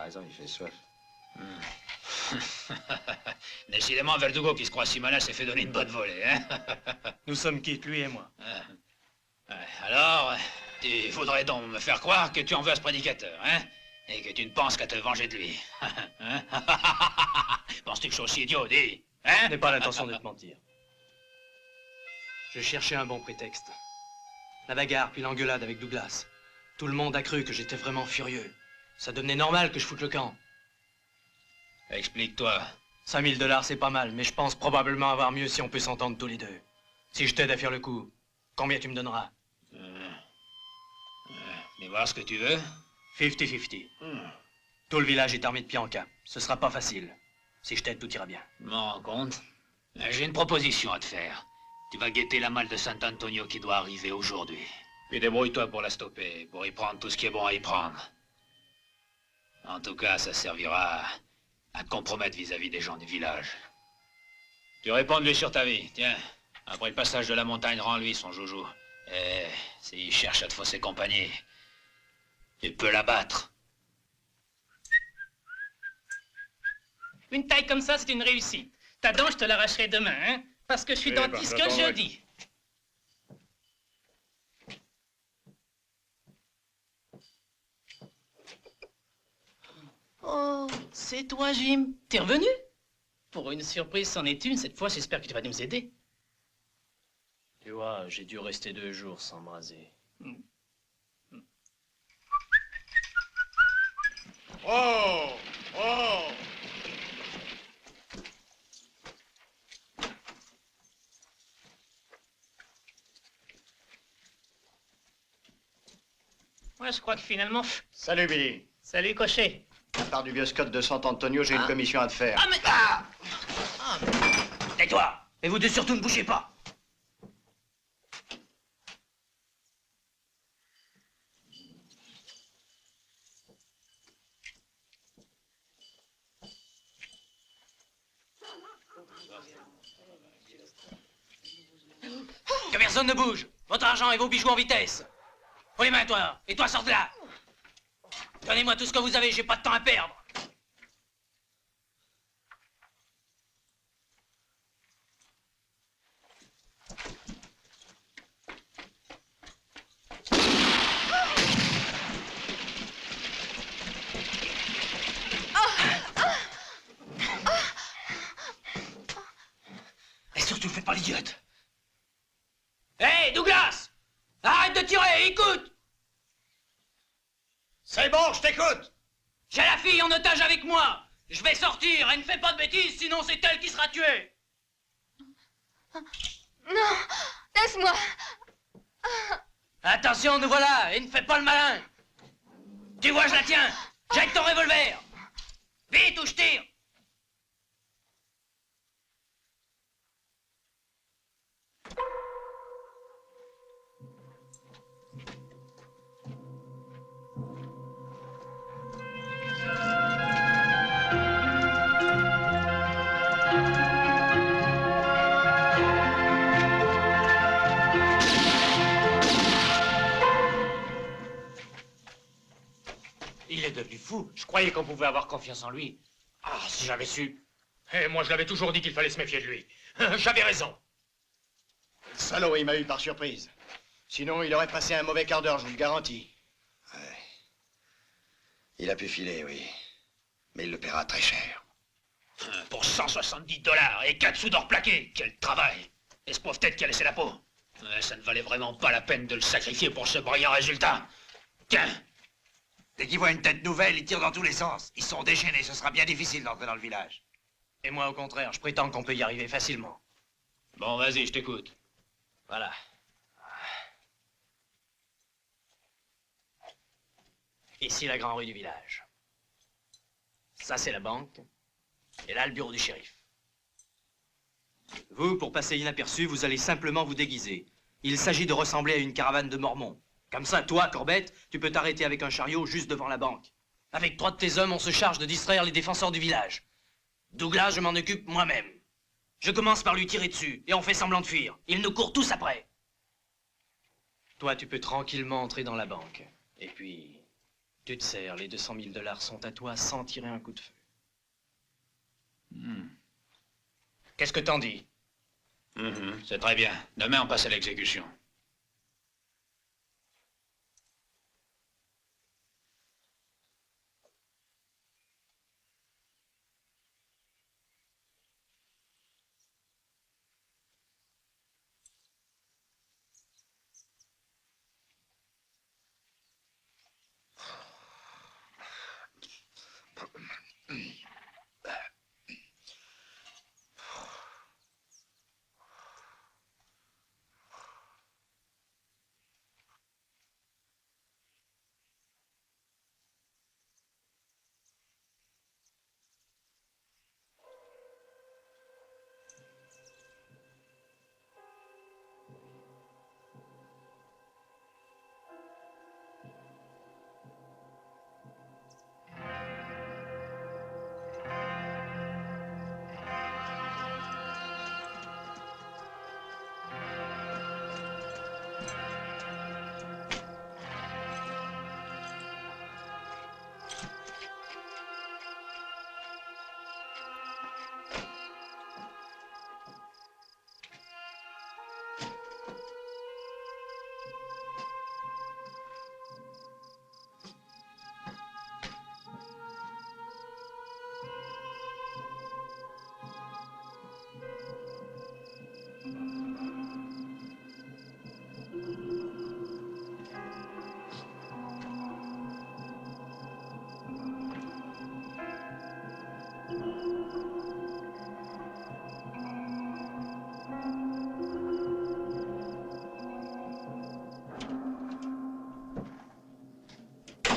T'as raison, il fait soif.
Décidément, Verdugo, qui se croit si malin, s'est fait donner une bonne volée, hein.
Nous sommes quittes, lui et moi.
Alors, tu voudrais donc me faire croire que tu en veux à ce prédicateur, hein? Et que tu ne penses qu'à te venger de lui. Hein? Penses-tu que je suis aussi idiot, dis? Hein?
Je n'ai pas l'intention de te mentir. Je cherchais un bon prétexte. La bagarre, puis l'engueulade avec Douglas. Tout le monde a cru que j'étais vraiment furieux. Ça devenait normal que je foute le camp.
Explique-toi.
5 000 $, c'est pas mal, mais je pense probablement avoir mieux si on peut s'entendre tous les deux. Si je t'aide à faire le coup, combien tu me donneras?
Mais voir ce que tu veux?
50-50. Tout le village est armé de pied en cap. Ce sera pas facile. Si je t'aide, tout ira bien.
Je m'en rends compte. J'ai une proposition à te faire. Tu vas guetter la malle de Sant'Antonio qui doit arriver aujourd'hui. Puis débrouille-toi pour la stopper, pour y prendre tout ce qui est bon à y prendre. En tout cas, ça servira à te compromettre vis-à-vis des gens du village. Tu réponds de lui sur ta vie, tiens. Après le passage de la montagne, rends-lui son joujou. Et s'il cherche à te fausser compagnie, tu peux l'abattre.
Une taille comme ça, c'est une réussite. Ta dent, je te l'arracherai demain, hein? Parce que je suis dentiste que le jeudi. Oh, c'est toi, Jim. T'es revenu? Pour une surprise, c'en est une. Cette fois, j'espère que tu vas nous aider.
Tu vois, j'ai dû rester 2 jours sans me raser.
Oh! Oh!
Ouais, je crois que finalement...
Salut, Billy.
Salut, Cocher.
À part du vieux Scott de Sant'Antonio, j'ai une commission à te faire.
Ah, mais...
Tais-toi! Et vous deux surtout ne bougez pas! Que personne ne bouge! Votre argent et vos bijoux en vitesse! Oh les mains, toi! Et toi, sors de là! Donnez-moi tout ce que vous avez, j'ai pas de temps à perdre! Et surtout, faites pas l'idiote! Hé, Douglas! Arrête de tirer, écoute!
C'est bon, je t'écoute!
J'ai la fille en otage avec moi! Je vais sortir et ne fais pas de bêtises, sinon c'est elle qui sera tuée!
Non, laisse-moi.
Attention, nous voilà, et ne fais pas le malin! Tu vois, je la tiens! Jette ton revolver! Vite ou je tire!
Il est devenu fou. Je croyais qu'on pouvait avoir confiance en lui. Ah, si j'avais su. Et moi, je l'avais toujours dit qu'il fallait se méfier de lui. J'avais raison.
Le salaud, il m'a eu par surprise. Sinon, il aurait passé un mauvais quart d'heure, je vous le garantis.
Ouais. Il a pu filer, oui. Mais il le paiera très cher.
Pour 170 $ et 4 sous d'or plaqué. Quel travail! Et ce pauvre tête qui a laissé la peau. Ouais, ça ne valait vraiment pas la peine de le sacrifier pour ce brillant résultat. Tiens!
Dès qu'ils voient une tête nouvelle, ils tirent dans tous les sens. Ils sont déchaînés, ce sera bien difficile d'entrer dans le village.
Et moi, au contraire, je prétends qu'on peut y arriver facilement.
Bon, vas-y, je t'écoute.
Voilà. Ici, la grande rue du village. Ça, c'est la banque. Et là, le bureau du shérif. Vous, pour passer inaperçu, vous allez simplement vous déguiser. Il s'agit de ressembler à une caravane de Mormons. Comme ça, toi, Corbett, tu peux t'arrêter avec un chariot juste devant la banque. Avec 3 de tes hommes, on se charge de distraire les défenseurs du village. Douglas, je m'en occupe moi-même. Je commence par lui tirer dessus, et on fait semblant de fuir. Ils nous courent tous après. Toi, tu peux tranquillement entrer dans la banque. Et puis,
Tu te sers, les 200 000 $ sont à toi sans tirer un coup de feu. Qu'est-ce que t'en dis?
C'est très bien. Demain, on passe à l'exécution.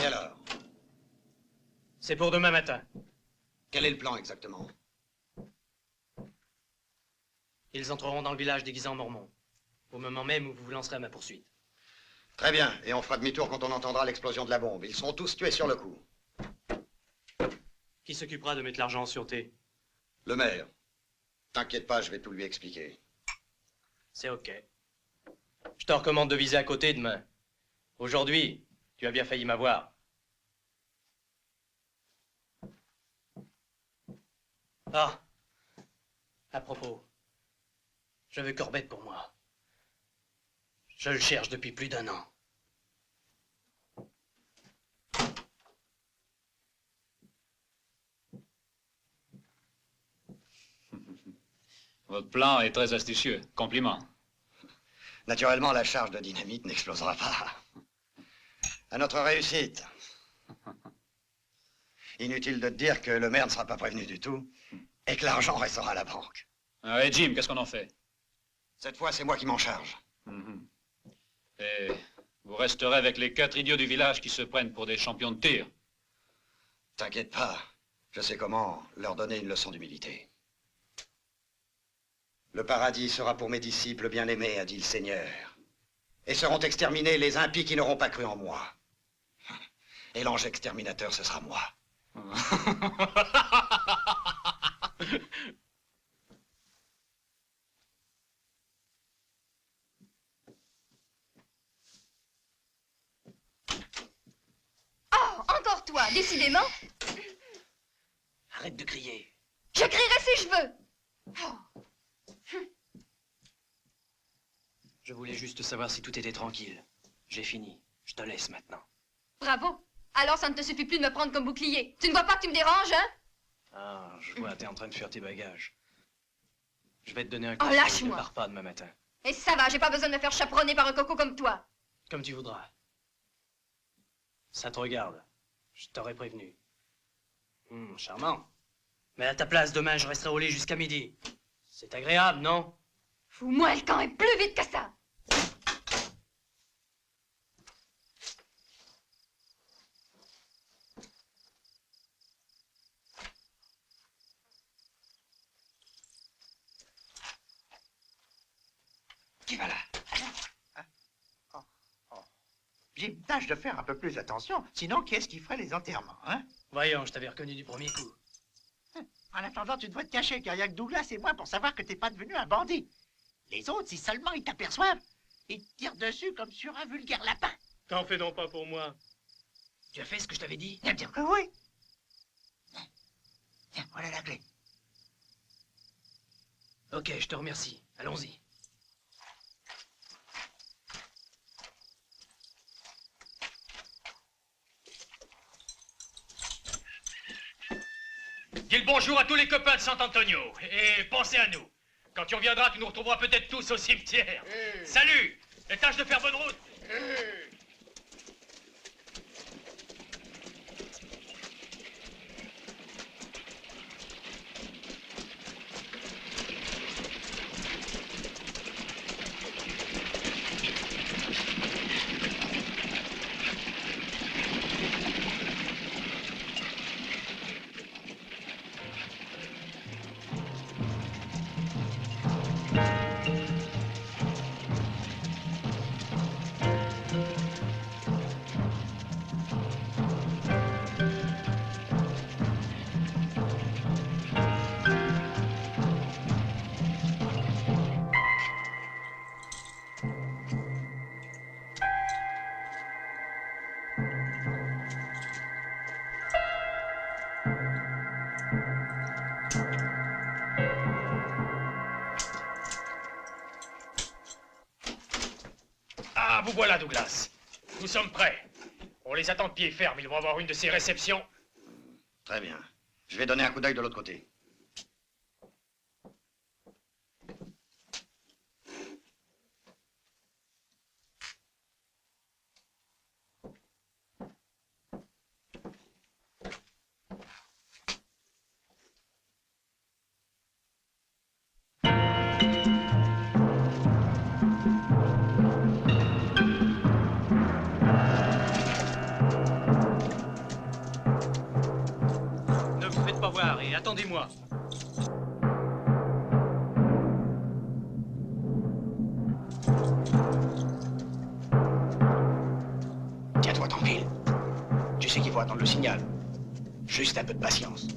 Et alors?
C'est pour demain matin.
Quel est le plan exactement?
Ils entreront dans le village déguisés en mormons, au moment même où vous vous lancerez à ma poursuite.
Très bien, et on fera demi-tour quand on entendra l'explosion de la bombe. Ils seront tous tués sur le coup.
Qui s'occupera de mettre l'argent en sûreté?
Le maire. T'inquiète pas, je vais tout lui expliquer.
C'est OK. Je te recommande de viser à côté demain. Aujourd'hui, tu as bien failli m'avoir. Ah, à propos, je veux Corbett pour moi. Je le cherche depuis plus d'1 an.
Votre plan est très astucieux. Compliment.
Naturellement, la charge de dynamite n'explosera pas. À notre réussite. Inutile de te dire que le maire ne sera pas prévenu du tout et que l'argent restera à la banque.
Et Jim, qu'est-ce qu'on en fait?
Cette fois, c'est moi qui m'en charge.
Et vous resterez avec les 4 idiots du village qui se prennent pour des champions de tir.
T'inquiète pas, je sais comment leur donner une leçon d'humilité. Le paradis sera pour mes disciples bien-aimés, a dit le Seigneur. Et seront exterminés les impies qui n'auront pas cru en moi. Et l'ange exterminateur, ce sera moi.
Oh, encore toi, décidément.
Arrête de crier.
Je crierai si je veux. Oh.
Je voulais juste savoir si tout était tranquille. J'ai fini. Je te laisse maintenant.
Bravo. Alors ça ne te suffit plus de me prendre comme bouclier. Tu ne vois pas que tu me déranges, hein?
Ah, je vois, t'es en train de faire tes bagages. Je vais te donner un
Oh,
coup de
lâche-moi.
repas demain matin.
Et ça va, j'ai pas besoin de me faire chaperonner par un coco comme toi.
Comme tu voudras. Ça te regarde. Je t'aurais prévenu. Charmant. Mais à ta place, demain, je resterai au lit jusqu'à midi. C'est agréable, non?
Fous-moi le camp et plus vite que ça.
Qui va là? Jim, tâche de faire un peu plus attention, sinon qui est-ce qui ferait les enterrements, hein?
Voyons, je t'avais reconnu du premier coup.
En attendant, tu devrais te cacher, car il n'y a que Douglas et moi pour savoir que t'es pas devenu un bandit. Les autres, si seulement ils t'aperçoivent, ils te tirent dessus comme sur un vulgaire lapin.
T'en fais donc pas pour moi.
Tu as fait ce que je t'avais dit?
Bien dire que oui. Tiens, voilà la clé.
Ok, je te remercie. Allons-y.
Dis le bonjour à tous les copains de San Antonio. Et pensez à nous. Quand tu reviendras, tu nous retrouveras peut-être tous au cimetière. Salut! Et tâche de faire bonne route. Ah, vous voilà, Douglas. Nous sommes prêts. On les attend de pied ferme. Ils vont avoir une de ces réceptions.
Très bien. Je vais donner un coup d'œil de l'autre côté.
Ne vous faites pas voir et attendez-moi.
Tiens-toi tranquille. Tu sais qu'il faut attendre le signal. Juste un peu de patience.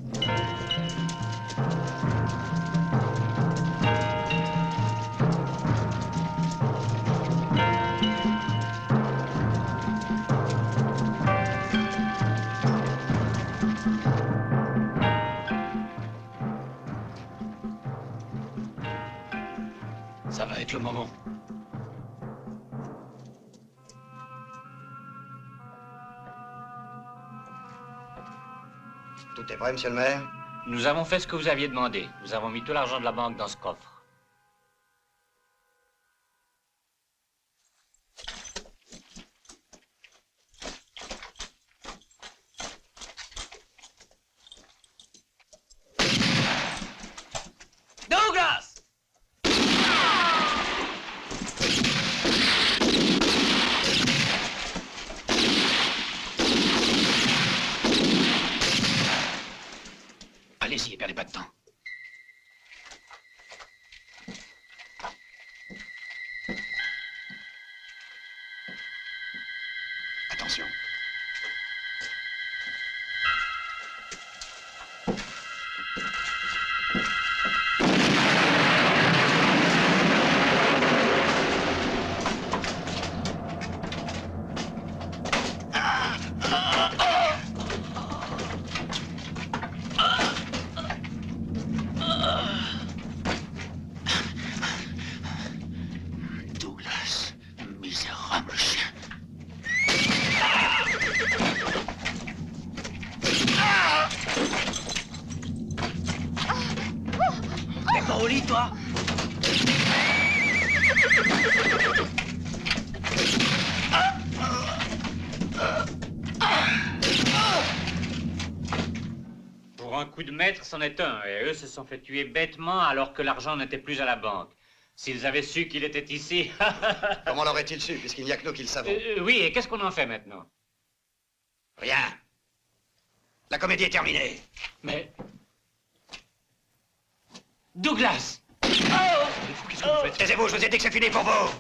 Ça va être le moment.
Tout est prêt, monsieur le maire?
Nous avons fait ce que vous aviez demandé. Nous avons mis tout l'argent de la banque dans ce coffre.
Douglas!
Allez-y et perdez pas de temps.
Attention.
Douglas, misérable chien.
T'es pas au lit, toi?
Pour un coup de maître, c'en est un. Et eux se sont fait tuer bêtement alors que l'argent n'était plus à la banque. S'ils avaient su qu'il était ici...
Comment l'auraient-ils su, puisqu'il n'y a que nous qui le savons?
Oui, et qu'est-ce qu'on en fait maintenant?
Rien. La comédie est terminée.
Mais...
Douglas!
Qu'est-ce que vous faites? Taisez-vous, je vous ai dit que c'est fini pour vous.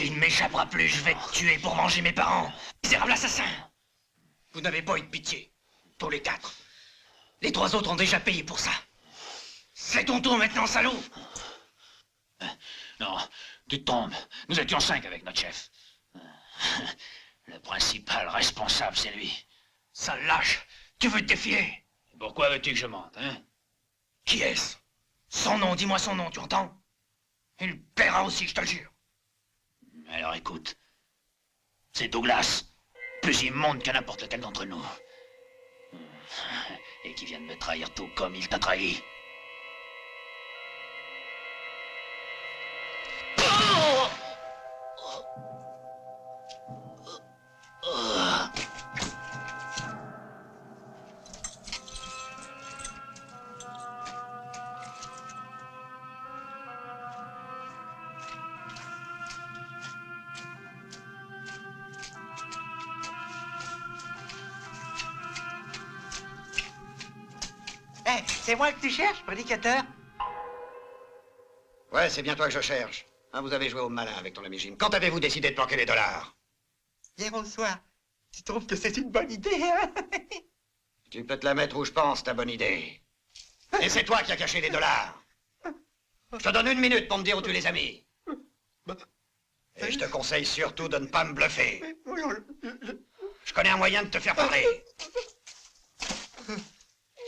Tu ne m'échapperas plus, je vais te tuer pour manger mes parents. Misérable assassin! Vous n'avez pas eu de pitié. Tous les 4. Les 3 autres ont déjà payé pour ça. C'est ton tour maintenant, salaud!
Non, tu te trompes. Nous étions 5 avec notre chef. Le principal responsable, c'est lui.
Sale lâche! Tu veux te défier?
Pourquoi veux-tu que je mente, hein?
Qui est-ce? Son nom, dis-moi son nom, tu entends? Il paiera aussi, je te le jure.
Alors écoute, c'est Douglas, plus immonde que n'importe lequel d'entre nous. Et qui vient de me trahir tout comme il t'a trahi.
Hey, c'est moi que tu cherches, prédicateur?
Ouais, c'est bien toi que je cherche. Hein, vous avez joué au malin avec ton ami Jim. Quand avez-vous décidé de planquer les dollars?
Hier au soir. Tu trouves que c'est une bonne idée, hein?
Tu peux te la mettre où je pense, ta bonne idée. Et c'est toi qui as caché les dollars. Je te donne 1 minute pour me dire où tu les as mis. Et je te conseille surtout de ne pas me bluffer. Je connais un moyen de te faire parler.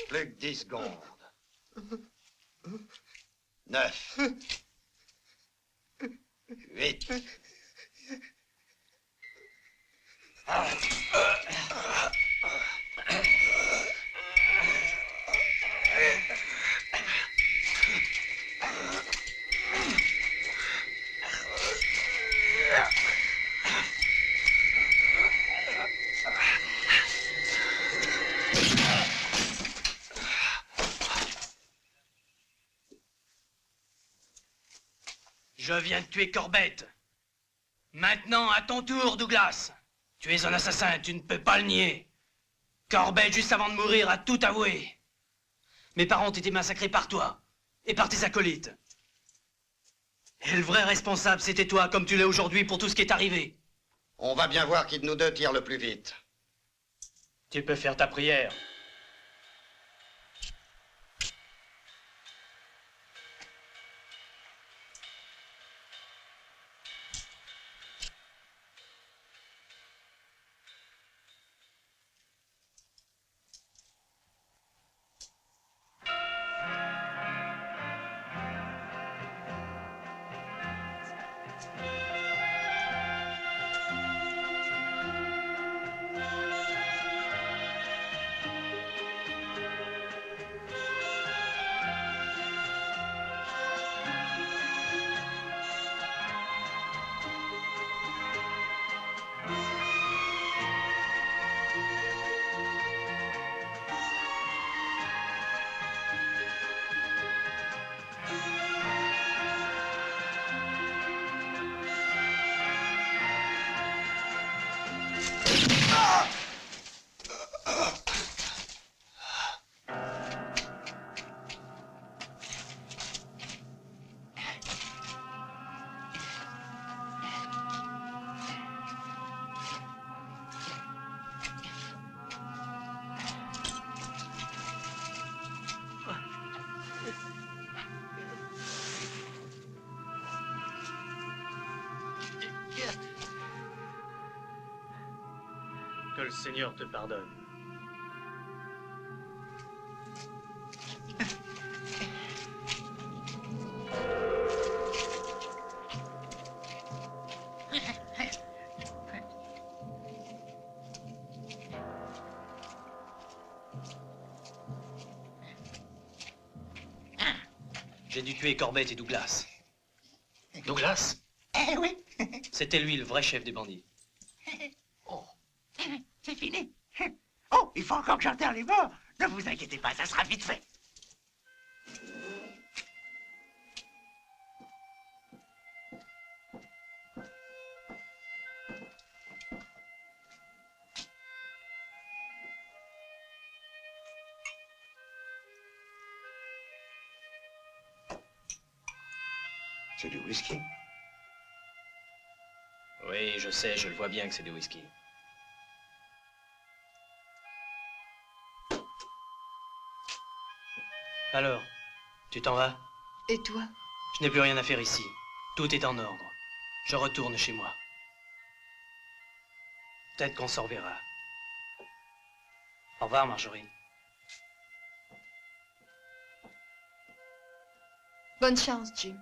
Plus que 10 secondes. 9. 8.
Je viens de tuer Corbett. Maintenant, à ton tour, Douglas. Tu es un assassin, tu ne peux pas le nier. Corbett, juste avant de mourir, a tout avoué. Mes parents ont été massacrés par toi et par tes acolytes. Et le vrai responsable, c'était toi, comme tu l'es aujourd'hui pour tout ce qui est arrivé.
On va bien voir qui de nous deux tire le plus vite.
Tu peux faire ta prière. Que le Seigneur te pardonne.
J'ai dû tuer Corbett et Douglas.
Douglas? Eh oui.
C'était lui le vrai chef des bandits.
C'est fini. Oh, il faut encore que j'enterre les morts. Ne vous inquiétez pas, ça sera vite fait.
C'est du whisky.
Oui, je sais, je le vois bien que c'est du whisky.
Alors, tu t'en vas?
Et toi?
Je n'ai plus rien à faire ici. Tout est en ordre. Je retourne chez moi. Peut-être qu'on s'en reverra. Au revoir, Marjorie.
Bonne chance, Jim.